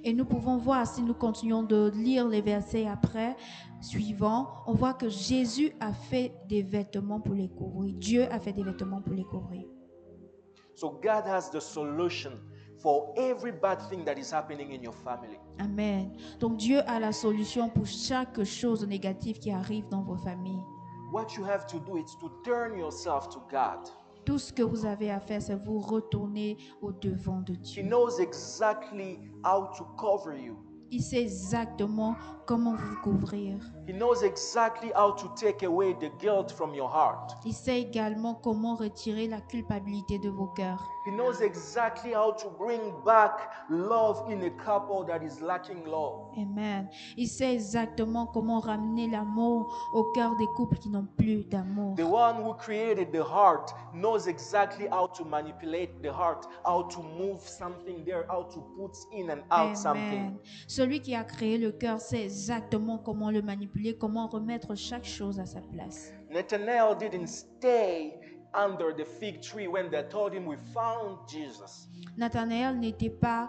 [SPEAKER 1] Et nous pouvons voir, si nous continuons de lire les versets après, suivants, on voit que Jésus a fait des vêtements pour les couvrir. Dieu a fait des vêtements pour les couvrir.
[SPEAKER 3] So God has the solution for every bad thing that is happening in your family.
[SPEAKER 1] Amen. Donc Dieu a la solution pour chaque chose négative qui arrive dans vos familles.
[SPEAKER 3] What you have to do is to turn yourself to God.
[SPEAKER 1] Tout ce que vous avez à faire, c'est vous retourner au devant de
[SPEAKER 3] He
[SPEAKER 1] Dieu.
[SPEAKER 3] knows exactly how to cover you.
[SPEAKER 1] Il sait exactement comment vous couvrir.
[SPEAKER 3] He knows exactly how to take away the guilt from your heart.
[SPEAKER 1] Il sait également comment retirer la culpabilité de vos cœurs.
[SPEAKER 3] He knows exactly how to bring back love in a couple that is lacking love.
[SPEAKER 1] Amen. Il sait exactement comment ramener l'amour au cœur des couples qui n'ont plus d'amour.
[SPEAKER 3] The one who created the heart knows exactly how to manipulate the heart, how to move something there, how to put in and out something.
[SPEAKER 1] Amen. Celui qui a créé le cœur sait exactement comment le manipuler, comment remettre chaque chose à sa place.
[SPEAKER 3] Nathanael didn't stay under the fig tree when they told him we found Jesus.
[SPEAKER 1] Nathanaël n'était pas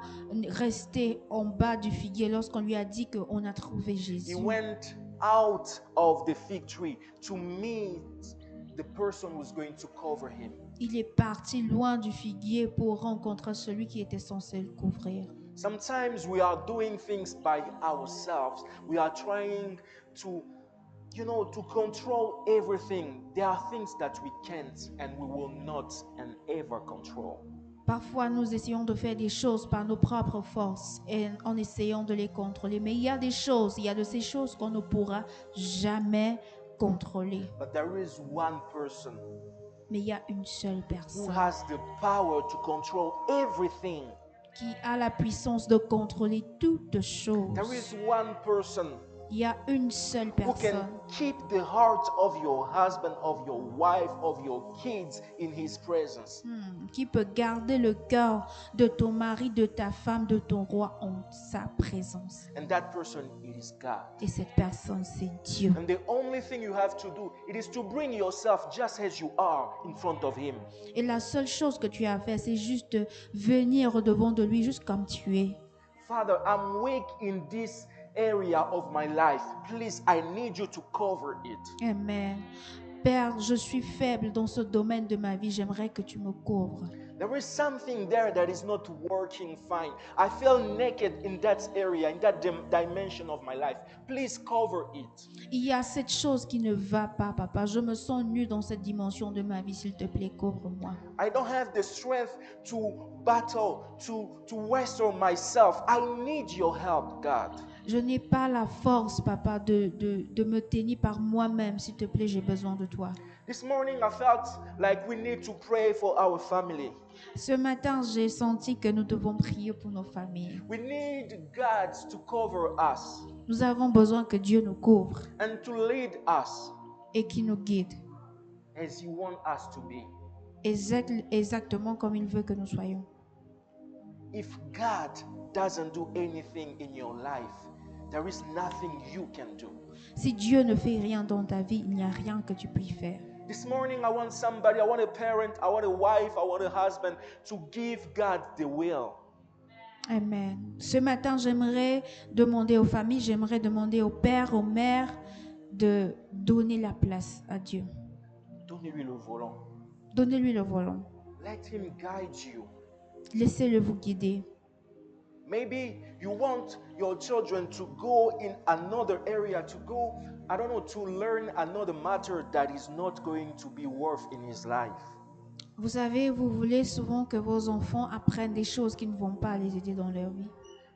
[SPEAKER 1] resté en bas du figuier lorsqu'on lui a dit qu'on a trouvé
[SPEAKER 3] He
[SPEAKER 1] Jésus.
[SPEAKER 3] went out of the fig tree to meet the person who's going to cover him.
[SPEAKER 1] Il est parti loin du figuier pour rencontrer celui qui était censé le couvrir.
[SPEAKER 3] Sometimes we are doing things by ourselves. We are trying to, to control everything. There are things that we can't and we will not and ever control.
[SPEAKER 1] Parfois, nous essayons de faire des choses par nos propres forces et en essayant de les contrôler. Mais il y a de ces choses qu'on ne pourra jamais contrôler.
[SPEAKER 3] But there is one person
[SPEAKER 1] Mais il y a une seule
[SPEAKER 3] who
[SPEAKER 1] personne
[SPEAKER 3] has the power to control everything.
[SPEAKER 1] qui a la puissance de contrôler toutes choses.
[SPEAKER 3] There is one person
[SPEAKER 1] Il y a une seule
[SPEAKER 3] who can
[SPEAKER 1] personne
[SPEAKER 3] keep the heart of your husband, of your wife, of your kids in his presence.
[SPEAKER 1] qui peut garder le cœur de ton mari, de ta femme, de ton roi en sa présence.
[SPEAKER 3] And that person, it is God.
[SPEAKER 1] Et cette personne, c'est Dieu.
[SPEAKER 3] And the only thing you have to do, it is to bring yourself just as you are in front of him.
[SPEAKER 1] Et la seule chose que tu as à faire, c'est juste de venir au devant de lui, juste comme tu es.
[SPEAKER 3] Father, I'm weak in this area of my life. Please, I need you to cover it.
[SPEAKER 1] Amen. Père, je suis faible dans ce domaine de ma vie. J'aimerais que tu me couvres.
[SPEAKER 3] There is something there that is not working fine. I feel naked in that area, in that dimension of my life. Please cover it.
[SPEAKER 1] Il y a cette chose qui ne va pas, papa. Je me sens nu dans cette dimension de ma vie. S'il te plaît, couvre-moi.
[SPEAKER 3] I don't have the strength to battle, to wrestle myself. I need your help, God.
[SPEAKER 1] Je n'ai pas la force, papa, de me tenir par moi-même. S'il te plaît, j'ai besoin de toi.
[SPEAKER 3] This morning I felt like we need to pray for our family.
[SPEAKER 1] Ce matin, j'ai senti que nous devons prier pour nos familles.
[SPEAKER 3] We need God to cover us
[SPEAKER 1] Nous avons besoin que Dieu nous couvre
[SPEAKER 3] and to lead us
[SPEAKER 1] et qu'il nous guide
[SPEAKER 3] as He wants us to be.
[SPEAKER 1] exactement comme il veut que nous soyons.
[SPEAKER 3] If God doesn't do anything in your life, there is nothing you can do.
[SPEAKER 1] Si Dieu ne fait rien dans ta vie, il n'y a rien que tu puisses faire.
[SPEAKER 3] This morning I want somebody, I want a parent, I want a wife, I want a husband to give God the will.
[SPEAKER 1] Amen. Ce matin, j'aimerais demander aux familles, j'aimerais demander aux pères, aux mères de donner la place à Dieu.
[SPEAKER 3] Donnez-lui le volant.
[SPEAKER 1] Donnez-lui le volant.
[SPEAKER 3] Let Him guide you.
[SPEAKER 1] Laissez-le vous guider.
[SPEAKER 3] Maybe you want your children to go in another area, to go, I don't know, to learn another matter that is not going to be worth in his life.
[SPEAKER 1] Vous savez, vous voulez souvent que vos enfants apprennent des choses qui ne vont pas les aider dans leur vie.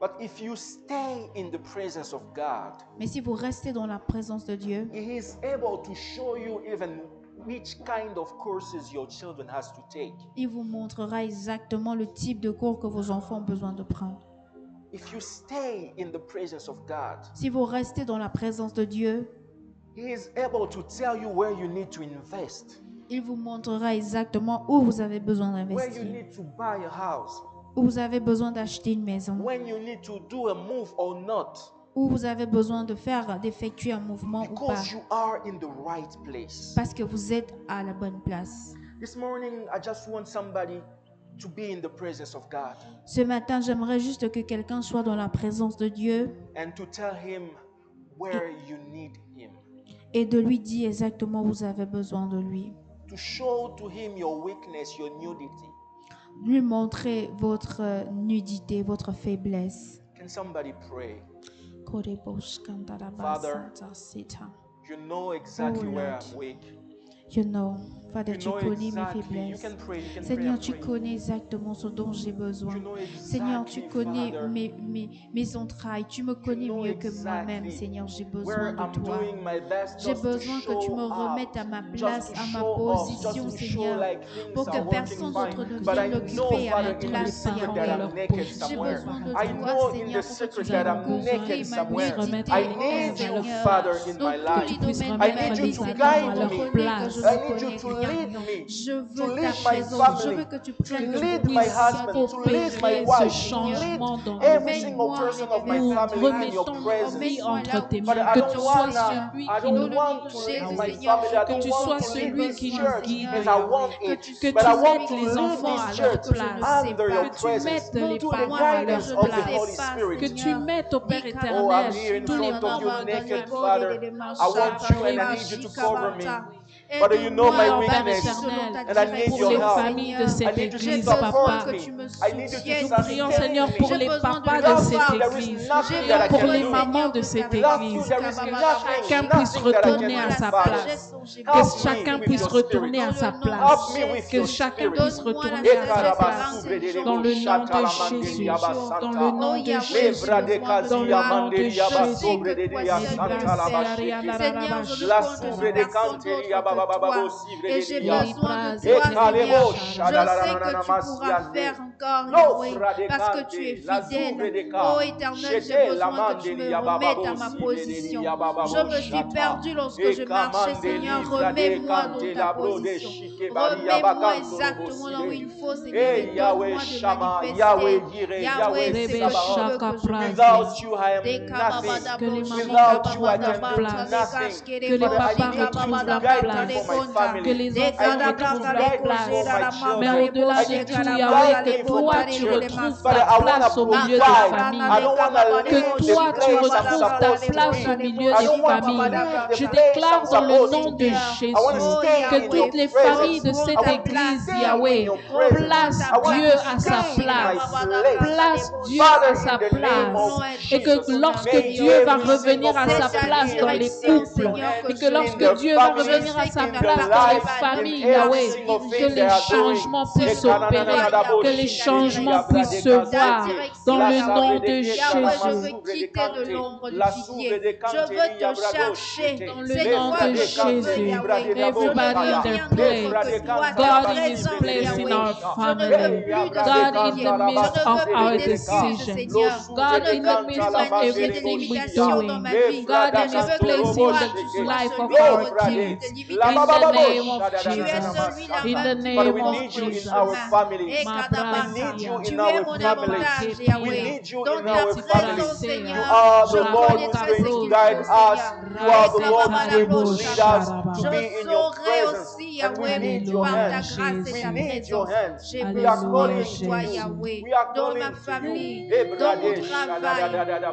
[SPEAKER 3] But if you stay in the presence of God,
[SPEAKER 1] Mais si vous restez dans la présence de Dieu,
[SPEAKER 3] He is able to show you even which kind of courses your children has to take.
[SPEAKER 1] il vous montrera exactement le type de cours que vos enfants ont besoin de prendre.
[SPEAKER 3] If you stay in the presence of God,
[SPEAKER 1] Si vous restez dans la présence de Dieu,
[SPEAKER 3] He is able to tell you where you need to invest,
[SPEAKER 1] il vous montrera exactement où vous avez besoin
[SPEAKER 3] where you
[SPEAKER 1] d'investir,
[SPEAKER 3] need to buy a house,
[SPEAKER 1] où vous avez besoin d'acheter une maison,
[SPEAKER 3] when you need to do a move or not,
[SPEAKER 1] où vous avez besoin d'effectuer un mouvement ou pas,
[SPEAKER 3] because you are in the right place.
[SPEAKER 1] parce que vous êtes à la bonne place.
[SPEAKER 3] This morning, I just want somebody to be in the presence of God
[SPEAKER 1] Ce matin, j'aimerais juste que quelqu'un soit dans la présence de Dieu
[SPEAKER 3] and to tell Him where you need Him,
[SPEAKER 1] et de lui dire exactement où vous avez besoin de lui.
[SPEAKER 3] to show to Him your weakness, your nudity.
[SPEAKER 1] Lui montrer votre nudité, votre faiblesse.
[SPEAKER 3] Can somebody pray? Father, You know exactly
[SPEAKER 1] Oh,
[SPEAKER 3] where
[SPEAKER 1] Lord.
[SPEAKER 3] I'm weak.
[SPEAKER 1] You know, Father,
[SPEAKER 3] You
[SPEAKER 1] tu
[SPEAKER 3] know
[SPEAKER 1] connais mes
[SPEAKER 3] exactly. You
[SPEAKER 1] faiblesses.
[SPEAKER 3] can pray. You can
[SPEAKER 1] Seigneur,
[SPEAKER 3] pray.
[SPEAKER 1] tu
[SPEAKER 3] and pray.
[SPEAKER 1] connais exactement ce dont j'ai besoin.
[SPEAKER 3] You know
[SPEAKER 1] Seigneur, tu
[SPEAKER 3] exactly,
[SPEAKER 1] connais
[SPEAKER 3] Father,
[SPEAKER 1] mes entrailles. Tu me connais
[SPEAKER 3] know
[SPEAKER 1] mieux que moi-même,
[SPEAKER 3] exactly
[SPEAKER 1] Seigneur. J'ai besoin
[SPEAKER 3] where
[SPEAKER 1] de
[SPEAKER 3] I'm
[SPEAKER 1] toi.
[SPEAKER 3] doing my best
[SPEAKER 1] J'ai
[SPEAKER 3] just to
[SPEAKER 1] besoin que tu me
[SPEAKER 3] show
[SPEAKER 1] remettes
[SPEAKER 3] up,
[SPEAKER 1] à ma
[SPEAKER 3] just
[SPEAKER 1] place,
[SPEAKER 3] to
[SPEAKER 1] à ma
[SPEAKER 3] show off, just
[SPEAKER 1] position,
[SPEAKER 3] to show
[SPEAKER 1] Seigneur,
[SPEAKER 3] like things
[SPEAKER 1] pour que
[SPEAKER 3] are
[SPEAKER 1] personne
[SPEAKER 3] working
[SPEAKER 1] d'autre ne
[SPEAKER 3] fine. But I
[SPEAKER 1] vienne
[SPEAKER 3] know,
[SPEAKER 1] l'occuper à ma
[SPEAKER 3] Father, in the
[SPEAKER 1] place,
[SPEAKER 3] secret that
[SPEAKER 1] Yahweh.
[SPEAKER 3] I'm naked
[SPEAKER 1] J'ai
[SPEAKER 3] somewhere.
[SPEAKER 1] besoin de
[SPEAKER 3] I
[SPEAKER 1] toi,
[SPEAKER 3] know in
[SPEAKER 1] Seigneur,
[SPEAKER 3] the
[SPEAKER 1] pour que tu
[SPEAKER 3] secret that I'm
[SPEAKER 1] viennes couvrir
[SPEAKER 3] naked
[SPEAKER 1] ma
[SPEAKER 3] somewhere.
[SPEAKER 1] nudité.
[SPEAKER 3] I
[SPEAKER 1] Oh,
[SPEAKER 3] need you,
[SPEAKER 1] Seigneur,
[SPEAKER 3] Father, in
[SPEAKER 1] dans
[SPEAKER 3] my
[SPEAKER 1] tous
[SPEAKER 3] life.
[SPEAKER 1] les domaines
[SPEAKER 3] I
[SPEAKER 1] de ma
[SPEAKER 3] need you
[SPEAKER 1] vie,
[SPEAKER 3] to
[SPEAKER 1] Seigneur,
[SPEAKER 3] guide
[SPEAKER 1] je
[SPEAKER 3] me.
[SPEAKER 1] reconnais que je
[SPEAKER 3] I
[SPEAKER 1] ne
[SPEAKER 3] need you
[SPEAKER 1] connais
[SPEAKER 3] to
[SPEAKER 1] rien.
[SPEAKER 3] lead me,
[SPEAKER 1] Je
[SPEAKER 3] to
[SPEAKER 1] veux ta
[SPEAKER 3] lead my
[SPEAKER 1] présence. Je
[SPEAKER 3] family,
[SPEAKER 1] veux que tu
[SPEAKER 3] to
[SPEAKER 1] prennes le
[SPEAKER 3] lead my
[SPEAKER 1] pouvoir,
[SPEAKER 3] husband, to lead my
[SPEAKER 2] opérer
[SPEAKER 3] wife,
[SPEAKER 2] ce
[SPEAKER 3] to lead
[SPEAKER 2] changement dans nos
[SPEAKER 3] every
[SPEAKER 2] vies.
[SPEAKER 3] single person of my
[SPEAKER 2] Nous
[SPEAKER 3] family in your
[SPEAKER 2] remettons nos
[SPEAKER 3] presence.
[SPEAKER 2] vies entre tes
[SPEAKER 3] But
[SPEAKER 2] mains.
[SPEAKER 3] I
[SPEAKER 2] Que
[SPEAKER 3] don't
[SPEAKER 2] tu sois
[SPEAKER 3] wanna,
[SPEAKER 2] celui
[SPEAKER 3] I
[SPEAKER 2] qui nous
[SPEAKER 3] don't want to
[SPEAKER 2] guide,
[SPEAKER 3] lead my
[SPEAKER 2] Yahweh.
[SPEAKER 3] family. I
[SPEAKER 2] Que
[SPEAKER 3] don't
[SPEAKER 2] tu
[SPEAKER 3] want
[SPEAKER 2] sois
[SPEAKER 3] to lead
[SPEAKER 2] celui
[SPEAKER 3] this
[SPEAKER 2] qui nous
[SPEAKER 3] church
[SPEAKER 2] guide,
[SPEAKER 3] as I
[SPEAKER 2] Yahweh.
[SPEAKER 3] want
[SPEAKER 2] Que
[SPEAKER 3] it,
[SPEAKER 2] tu
[SPEAKER 3] but I want
[SPEAKER 2] mettes
[SPEAKER 3] to
[SPEAKER 2] les
[SPEAKER 3] lead
[SPEAKER 2] enfants à
[SPEAKER 3] this
[SPEAKER 2] leur
[SPEAKER 3] church
[SPEAKER 2] place.
[SPEAKER 3] under your
[SPEAKER 2] Que tu
[SPEAKER 3] presence,
[SPEAKER 2] mettes les
[SPEAKER 3] to the
[SPEAKER 2] parents à leur
[SPEAKER 3] guidance of the
[SPEAKER 2] place.
[SPEAKER 3] Holy Spirit.
[SPEAKER 2] Que tu mettes au Père
[SPEAKER 3] Oh,
[SPEAKER 2] éternel
[SPEAKER 3] I'm here in
[SPEAKER 2] tous les
[SPEAKER 3] front of you
[SPEAKER 2] membres de
[SPEAKER 3] naked,
[SPEAKER 2] ta
[SPEAKER 3] Father. I want you and I need you to cover me. Father, you know my weakness, and I need
[SPEAKER 2] pour
[SPEAKER 3] your
[SPEAKER 2] les
[SPEAKER 3] help.
[SPEAKER 2] familles de
[SPEAKER 3] I
[SPEAKER 2] cette
[SPEAKER 3] need you
[SPEAKER 2] église,
[SPEAKER 3] to support
[SPEAKER 2] papa.
[SPEAKER 3] me. I need you to
[SPEAKER 2] Nous prions,
[SPEAKER 3] sustain
[SPEAKER 2] Seigneur,
[SPEAKER 3] me.
[SPEAKER 2] pour les papas de
[SPEAKER 3] Without
[SPEAKER 2] cette
[SPEAKER 3] you, there is
[SPEAKER 2] église,
[SPEAKER 3] nothing that I
[SPEAKER 2] pour
[SPEAKER 3] can
[SPEAKER 2] les
[SPEAKER 3] do.
[SPEAKER 2] mamans de cette
[SPEAKER 3] Without you,
[SPEAKER 2] église.
[SPEAKER 3] there is nothing,
[SPEAKER 2] Chacun puisse
[SPEAKER 3] nothing that I
[SPEAKER 2] retourner
[SPEAKER 3] can
[SPEAKER 2] à
[SPEAKER 3] do,
[SPEAKER 2] sa
[SPEAKER 3] Father.
[SPEAKER 2] place.
[SPEAKER 3] Help
[SPEAKER 2] Que
[SPEAKER 3] me
[SPEAKER 2] chacun
[SPEAKER 3] with
[SPEAKER 2] puisse
[SPEAKER 3] your
[SPEAKER 2] retourner
[SPEAKER 3] spirit.
[SPEAKER 2] à sa
[SPEAKER 3] Help
[SPEAKER 2] place.
[SPEAKER 3] me with
[SPEAKER 2] Que
[SPEAKER 3] your
[SPEAKER 2] chacun
[SPEAKER 3] spirit.
[SPEAKER 2] puisse retourner à sa place. Dans le nom de Jésus. Dans le nom de Jésus. Dans le nom de Jésus.
[SPEAKER 1] Seigneur, je ne compte sur personne d'autre que toi. Et j'ai besoin de toi, Seigneur. Je sais que tu pourras faire encore, Yahweh, parce que tu es fidèle. Oh Éternel, j'ai besoin que tu me remettes à ma position. Je me suis perdu lorsque je marchais, Seigneur. Remets-moi dans ta position. Remets-moi exactement là où il faut, Seigneur. Et donne-moi de manifester. Yahweh, c'est que tu veux que je
[SPEAKER 3] Without you, I am
[SPEAKER 2] Que les
[SPEAKER 3] nothing.
[SPEAKER 2] mamans
[SPEAKER 3] Without you, I
[SPEAKER 2] retrouvent
[SPEAKER 3] can
[SPEAKER 2] leur
[SPEAKER 3] do
[SPEAKER 2] place.
[SPEAKER 3] nothing.
[SPEAKER 2] Que les
[SPEAKER 3] Father, I
[SPEAKER 2] papas
[SPEAKER 3] need you
[SPEAKER 2] retrouvent
[SPEAKER 3] to
[SPEAKER 2] leur
[SPEAKER 3] guide me
[SPEAKER 2] place.
[SPEAKER 3] for my family.
[SPEAKER 2] Que les
[SPEAKER 3] I
[SPEAKER 2] enfants
[SPEAKER 3] need you to
[SPEAKER 2] retrouvent
[SPEAKER 3] guide
[SPEAKER 2] leur
[SPEAKER 3] me
[SPEAKER 2] place.
[SPEAKER 3] for my
[SPEAKER 2] Mais
[SPEAKER 3] children.
[SPEAKER 2] au-delà
[SPEAKER 3] I
[SPEAKER 2] de
[SPEAKER 3] need you
[SPEAKER 2] tout,
[SPEAKER 3] to
[SPEAKER 2] Yahweh,
[SPEAKER 3] guide me
[SPEAKER 2] que
[SPEAKER 3] for
[SPEAKER 2] toi,
[SPEAKER 3] my
[SPEAKER 2] tu
[SPEAKER 3] church.
[SPEAKER 2] retrouves
[SPEAKER 3] Father,
[SPEAKER 2] ta
[SPEAKER 3] I want
[SPEAKER 2] place
[SPEAKER 3] to
[SPEAKER 2] au milieu des
[SPEAKER 3] provide.
[SPEAKER 2] familles.
[SPEAKER 3] I don't want to
[SPEAKER 2] Que
[SPEAKER 3] leave the
[SPEAKER 2] toi, tu
[SPEAKER 3] place I'm
[SPEAKER 2] retrouves ta
[SPEAKER 3] supposed to
[SPEAKER 2] place au
[SPEAKER 3] be.
[SPEAKER 2] milieu
[SPEAKER 3] I
[SPEAKER 2] des
[SPEAKER 3] don't want to
[SPEAKER 2] familles.
[SPEAKER 3] leave the
[SPEAKER 2] Je
[SPEAKER 3] place
[SPEAKER 2] déclare
[SPEAKER 3] I'm
[SPEAKER 2] dans le
[SPEAKER 3] supposed
[SPEAKER 2] nom
[SPEAKER 3] to
[SPEAKER 2] de
[SPEAKER 3] be.
[SPEAKER 2] Jésus
[SPEAKER 3] I want to stay
[SPEAKER 2] que
[SPEAKER 3] in
[SPEAKER 2] toutes
[SPEAKER 3] your
[SPEAKER 2] les familles de
[SPEAKER 3] presence.
[SPEAKER 2] cette
[SPEAKER 3] I want to
[SPEAKER 2] église,
[SPEAKER 3] stay in
[SPEAKER 2] Yahweh,
[SPEAKER 3] your presence.
[SPEAKER 2] place
[SPEAKER 3] I want
[SPEAKER 2] Dieu
[SPEAKER 3] to
[SPEAKER 2] à sa
[SPEAKER 3] stay in
[SPEAKER 2] place.
[SPEAKER 3] my place.
[SPEAKER 2] Place Dieu
[SPEAKER 3] Father,
[SPEAKER 2] à
[SPEAKER 3] in
[SPEAKER 2] sa
[SPEAKER 3] the name
[SPEAKER 2] place.
[SPEAKER 3] of
[SPEAKER 2] Et que
[SPEAKER 3] Jesus,
[SPEAKER 2] lorsque
[SPEAKER 3] may
[SPEAKER 2] Dieu va
[SPEAKER 3] every
[SPEAKER 2] revenir
[SPEAKER 3] single
[SPEAKER 2] à sa
[SPEAKER 3] person
[SPEAKER 2] place
[SPEAKER 3] here
[SPEAKER 2] dans les
[SPEAKER 3] receive
[SPEAKER 2] couples,
[SPEAKER 3] your hand
[SPEAKER 2] et que
[SPEAKER 3] in
[SPEAKER 2] lorsque
[SPEAKER 3] their
[SPEAKER 2] Dieu va
[SPEAKER 3] families.
[SPEAKER 2] revenir à place
[SPEAKER 3] the
[SPEAKER 2] dans
[SPEAKER 3] life,
[SPEAKER 2] les
[SPEAKER 3] in
[SPEAKER 2] familles,
[SPEAKER 3] every
[SPEAKER 2] Yahweh,
[SPEAKER 3] single
[SPEAKER 2] que
[SPEAKER 3] thing they
[SPEAKER 2] les
[SPEAKER 3] are doing.
[SPEAKER 2] changements puissent s'opérer, que les changements puissent se voir dans le nom de
[SPEAKER 1] Yahweh, je
[SPEAKER 2] Jésus.
[SPEAKER 1] veux quitter de l'ombre du pilier. Je veux te chercher.
[SPEAKER 2] Dans le
[SPEAKER 1] C'est
[SPEAKER 2] nom
[SPEAKER 1] toi
[SPEAKER 2] de
[SPEAKER 1] que je veux,
[SPEAKER 2] Jésus.
[SPEAKER 1] Yahweh. Je
[SPEAKER 2] Everybody
[SPEAKER 1] ne
[SPEAKER 2] in
[SPEAKER 1] veux
[SPEAKER 2] their
[SPEAKER 1] rien d'autre
[SPEAKER 2] place.
[SPEAKER 1] que toi, ta
[SPEAKER 2] God in His
[SPEAKER 1] présence,
[SPEAKER 2] place in
[SPEAKER 1] Yahweh.
[SPEAKER 2] our
[SPEAKER 1] Je ne veux
[SPEAKER 2] family.
[SPEAKER 1] plus de
[SPEAKER 2] God in
[SPEAKER 1] solitude.
[SPEAKER 2] the midst
[SPEAKER 1] Je ne
[SPEAKER 2] of
[SPEAKER 1] veux
[SPEAKER 2] our
[SPEAKER 1] plus d'excuses,
[SPEAKER 2] decision.
[SPEAKER 1] Seigneur.
[SPEAKER 2] God
[SPEAKER 1] Je
[SPEAKER 2] in
[SPEAKER 1] ne
[SPEAKER 2] the
[SPEAKER 1] veux plus
[SPEAKER 2] midst
[SPEAKER 1] de
[SPEAKER 2] of
[SPEAKER 1] manifester
[SPEAKER 2] everything we
[SPEAKER 1] limitation
[SPEAKER 2] doing.
[SPEAKER 1] dans ma vie.
[SPEAKER 2] God
[SPEAKER 1] Mais
[SPEAKER 2] in
[SPEAKER 1] je
[SPEAKER 2] His
[SPEAKER 1] veux que
[SPEAKER 2] place
[SPEAKER 1] toi,
[SPEAKER 2] in
[SPEAKER 1] tu
[SPEAKER 2] the
[SPEAKER 1] sois
[SPEAKER 2] life of
[SPEAKER 1] celui qui
[SPEAKER 2] our
[SPEAKER 1] retire
[SPEAKER 2] kids.
[SPEAKER 1] tes
[SPEAKER 2] In
[SPEAKER 1] limitations
[SPEAKER 2] the
[SPEAKER 1] de ma
[SPEAKER 2] name
[SPEAKER 1] vie.
[SPEAKER 2] of
[SPEAKER 1] Tu es
[SPEAKER 2] Jesus.
[SPEAKER 1] celui-là
[SPEAKER 2] In
[SPEAKER 1] même
[SPEAKER 2] the
[SPEAKER 1] qui
[SPEAKER 3] Father,
[SPEAKER 2] name
[SPEAKER 3] we
[SPEAKER 2] of
[SPEAKER 1] montre
[SPEAKER 3] need you
[SPEAKER 1] le
[SPEAKER 3] in our
[SPEAKER 2] Jesus.
[SPEAKER 1] chemin.
[SPEAKER 3] families.
[SPEAKER 1] Et
[SPEAKER 2] Ma
[SPEAKER 1] Kadabasa,
[SPEAKER 3] We need you
[SPEAKER 1] tu
[SPEAKER 3] in
[SPEAKER 1] es
[SPEAKER 3] our
[SPEAKER 1] mon
[SPEAKER 3] families.
[SPEAKER 1] avantage,
[SPEAKER 3] We
[SPEAKER 1] Yahweh.
[SPEAKER 3] need you
[SPEAKER 1] Dans
[SPEAKER 3] in
[SPEAKER 1] ta
[SPEAKER 3] our
[SPEAKER 1] présence,
[SPEAKER 3] families. You
[SPEAKER 1] Seigneur,
[SPEAKER 3] are
[SPEAKER 1] je
[SPEAKER 3] the Lord who's
[SPEAKER 1] connaîtrai ce
[SPEAKER 3] going to
[SPEAKER 1] qu'il
[SPEAKER 3] guide
[SPEAKER 1] faut,
[SPEAKER 3] us.
[SPEAKER 1] Seigneur.
[SPEAKER 3] You are the
[SPEAKER 1] Et
[SPEAKER 3] Lord who's going to lead us to
[SPEAKER 1] je
[SPEAKER 3] be in your
[SPEAKER 1] saurai
[SPEAKER 3] presence.
[SPEAKER 1] aussi,
[SPEAKER 3] And we
[SPEAKER 1] Yahweh,
[SPEAKER 3] need
[SPEAKER 1] vivre
[SPEAKER 3] your
[SPEAKER 1] par ta
[SPEAKER 3] hands.
[SPEAKER 1] grâce et
[SPEAKER 3] We
[SPEAKER 1] ta
[SPEAKER 3] need your
[SPEAKER 1] présence.
[SPEAKER 3] hands.
[SPEAKER 1] J'ai
[SPEAKER 3] We are
[SPEAKER 1] besoin
[SPEAKER 3] calling
[SPEAKER 1] de
[SPEAKER 3] to
[SPEAKER 1] toi,
[SPEAKER 3] you.
[SPEAKER 1] Yahweh,
[SPEAKER 3] We are
[SPEAKER 1] dans
[SPEAKER 3] calling
[SPEAKER 1] ma
[SPEAKER 3] to you.
[SPEAKER 1] famille, dans mon travail,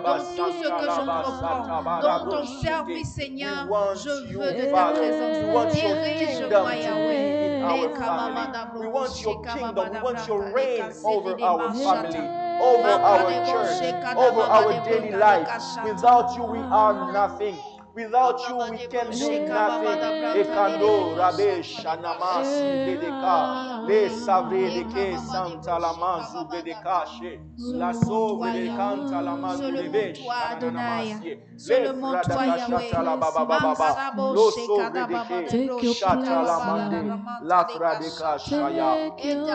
[SPEAKER 1] dans tout ce que j'entreprends, dans ton service, Seigneur. Je veux de ta présence.
[SPEAKER 3] We want your
[SPEAKER 1] Dirige-moi,
[SPEAKER 3] kingdom to
[SPEAKER 1] Yahweh.
[SPEAKER 3] be in our family. We want your kingdom. We want your reign over our family, over our church, over our daily life. Without you, we are nothing. Without you, we can do nothing. Ekando, Rabe, Shanama, Sibedeka, Le Savredeke, Santa Lama, Zubedekashe, La Sovredekanta Lama, Zubebe, Shananamasie, Le Fradakashata la Baba Baba, Lo Sovredeke, Shata la Mande, La Fradeka Shaya.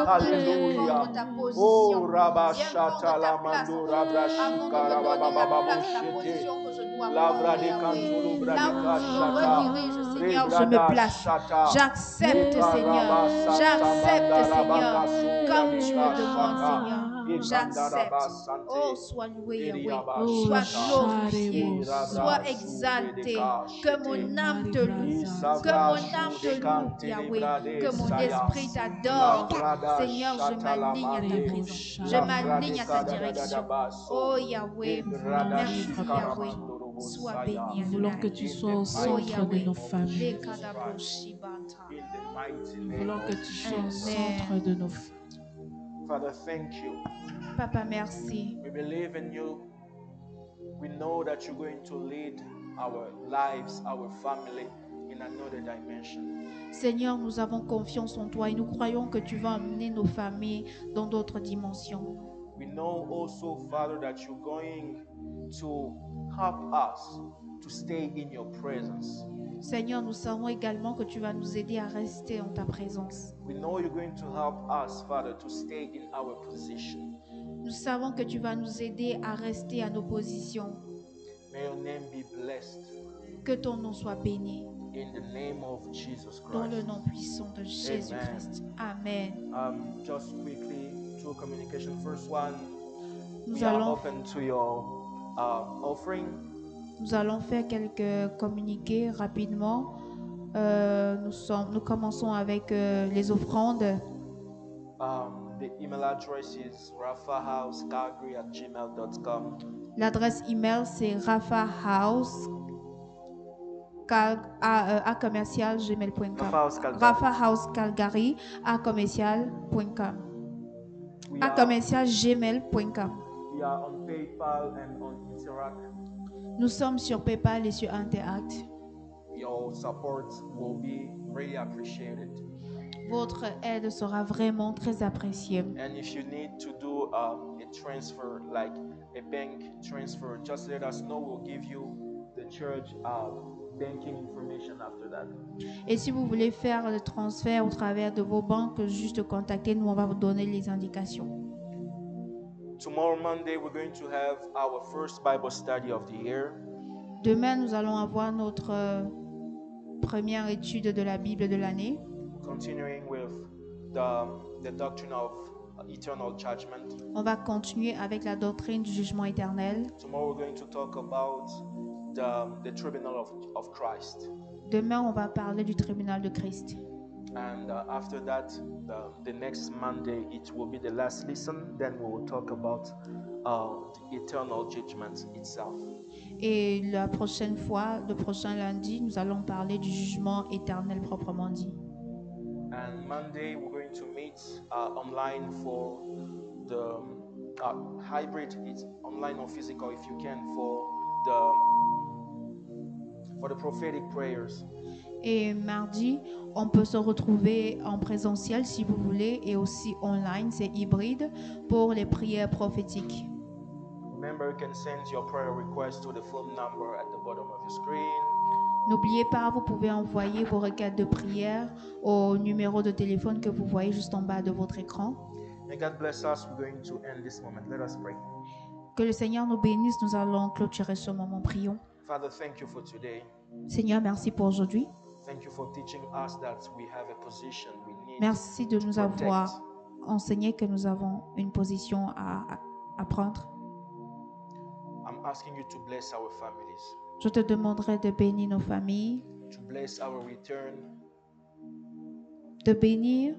[SPEAKER 3] Hallelujah. Oh, Rabba Shata la Mando, Rabra Shika, Rabba Baba Shete.
[SPEAKER 1] Là où tu me rediriges, Seigneur, je me place. J'accepte, Seigneur. J'accepte, Seigneur. Comme tu me demandes, Seigneur. J'accepte. Oh, sois loué, Yahweh. Sois glorifié. Sois exalté. Que mon âme te loue. Que mon âme te loue, Yahweh. Que mon esprit t'adore. Seigneur, je m'aligne à ta présence. Je m'aligne à ta direction. Oh, Yahweh. Merci, Yahweh. Sois béni.
[SPEAKER 2] Nous voulons que tu sois au centre de nos familles. Nous voulons que tu sois au centre de nos familles.
[SPEAKER 3] Father, thank you.
[SPEAKER 1] Papa, merci.
[SPEAKER 3] We believe in you. We know that you're going to lead our lives, our family in another dimension.
[SPEAKER 1] Seigneur, nous avons confiance en toi et nous croyons que tu vas emmener nos familles dans d'autres dimensions.
[SPEAKER 3] We know also, Father, that you're going to help us to stay in your presence.
[SPEAKER 1] Seigneur, nous savons également que tu vas nous aider à rester en ta présence.
[SPEAKER 3] We know you're going to help us, Father, to stay in our position.
[SPEAKER 1] Nous savons que tu vas nous aider à rester à nos positions.
[SPEAKER 3] May your name be blessed.
[SPEAKER 1] Que ton nom soit béni.
[SPEAKER 3] In the name of Jesus Christ.
[SPEAKER 1] Dans le nom puissant de Jésus-Christ. Amen.
[SPEAKER 3] Just quickly, two communication. First one,
[SPEAKER 1] Nous
[SPEAKER 3] we are
[SPEAKER 1] allons,
[SPEAKER 3] open to your offering.
[SPEAKER 1] nous allons faire quelques communiqués rapidement. Nous commençons avec les offrandes.
[SPEAKER 3] The email address is rafahousecalgary@gmail.com.
[SPEAKER 1] L'adresse email c'est rafahouse@gmail.com. rafahousecalgary@gmail.com. @gmail.com.
[SPEAKER 3] We are on PayPal and on Interact.
[SPEAKER 1] Nous sommes sur PayPal et sur Interact.
[SPEAKER 3] Your support will be really appreciated.
[SPEAKER 1] Votre aide sera vraiment très appréciée.
[SPEAKER 3] And if you need to do a transfer, like a bank transfer, just let us know. We'll give you the church banking information after that.
[SPEAKER 1] Et si vous voulez faire le transfert au travers de vos banques, juste contactez nous, on va vous donner les indications.
[SPEAKER 3] Tomorrow Monday, we're going to have our first Bible study of the year.
[SPEAKER 1] Demain, nous allons avoir notre première étude de la Bible de l'année.
[SPEAKER 3] Continuing with the doctrine of eternal judgment.
[SPEAKER 1] On va continuer avec la doctrine du jugement éternel.
[SPEAKER 3] Tomorrow we're going to talk about the tribunal of Christ.
[SPEAKER 1] Demain, on va parler du tribunal de Christ.
[SPEAKER 3] And after that, the next Monday, it will be the last lesson. Then we will talk about the eternal judgment itself.
[SPEAKER 1] Et la prochaine fois, le prochain lundi, nous allons parler du jugement éternel proprement dit.
[SPEAKER 3] And Monday, we're going to meet online for the hybrid. It's online or physical if you can for the prophetic prayers.
[SPEAKER 1] Et mardi, on peut se retrouver en présentiel si vous voulez et aussi online, c'est hybride pour les prières prophétiques.
[SPEAKER 3] Remember, you can send your prayer request to the phone number at the bottom of your screen.
[SPEAKER 1] N'oubliez pas, vous pouvez envoyer vos requêtes de prière au numéro de téléphone que vous voyez juste en bas de votre écran.
[SPEAKER 3] May God bless us. We're going to end this moment. Let us pray.
[SPEAKER 1] Que le Seigneur nous bénisse, nous allons clôturer ce moment. Prions.
[SPEAKER 3] Father, thank you for today.
[SPEAKER 1] Seigneur, merci pour aujourd'hui.
[SPEAKER 3] Thank you for teaching us that we have a position we need
[SPEAKER 1] Merci de
[SPEAKER 3] to
[SPEAKER 1] nous
[SPEAKER 3] protect.
[SPEAKER 1] avoir enseigné que nous avons une position à prendre.
[SPEAKER 3] I'm asking you to bless our families,
[SPEAKER 1] Je te demanderai de bénir nos familles,
[SPEAKER 3] to bless our return
[SPEAKER 1] de bénir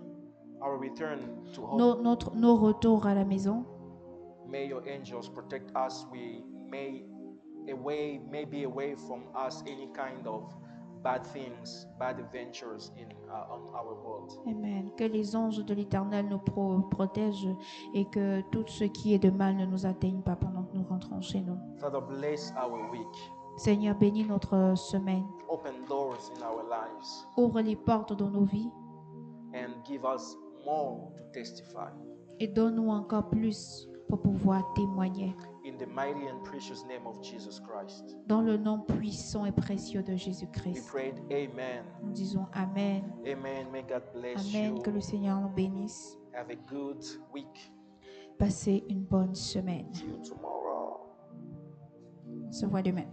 [SPEAKER 3] to home.
[SPEAKER 1] nos retours à la maison.
[SPEAKER 3] May your angels protect us. We may be away from us any kind of bad things, bad adventures on our world.
[SPEAKER 1] Amen. Que les anges de l'Éternel nous protègent et que tout ce qui est de mal ne nous atteigne pas pendant que nous rentrons chez nous.
[SPEAKER 3] Father, bless our week.
[SPEAKER 1] Seigneur, bénis notre semaine.
[SPEAKER 3] Open doors in our lives
[SPEAKER 1] Ouvre les portes dans nos vies
[SPEAKER 3] and give us more to testify.
[SPEAKER 1] et donne-nous encore plus pour pouvoir témoigner.
[SPEAKER 3] In the mighty and precious name of Jesus Christ.
[SPEAKER 1] Dans le nom puissant et précieux de
[SPEAKER 3] We
[SPEAKER 1] Jésus-Christ.
[SPEAKER 3] prayed, amen.
[SPEAKER 1] Nous disons Amen.
[SPEAKER 3] Amen. May God bless
[SPEAKER 1] Amen.
[SPEAKER 3] you.
[SPEAKER 1] Que le Seigneur nous bénisse.
[SPEAKER 3] Have a good week.
[SPEAKER 1] Passez une bonne semaine.
[SPEAKER 3] See you tomorrow.
[SPEAKER 1] On se voit demain.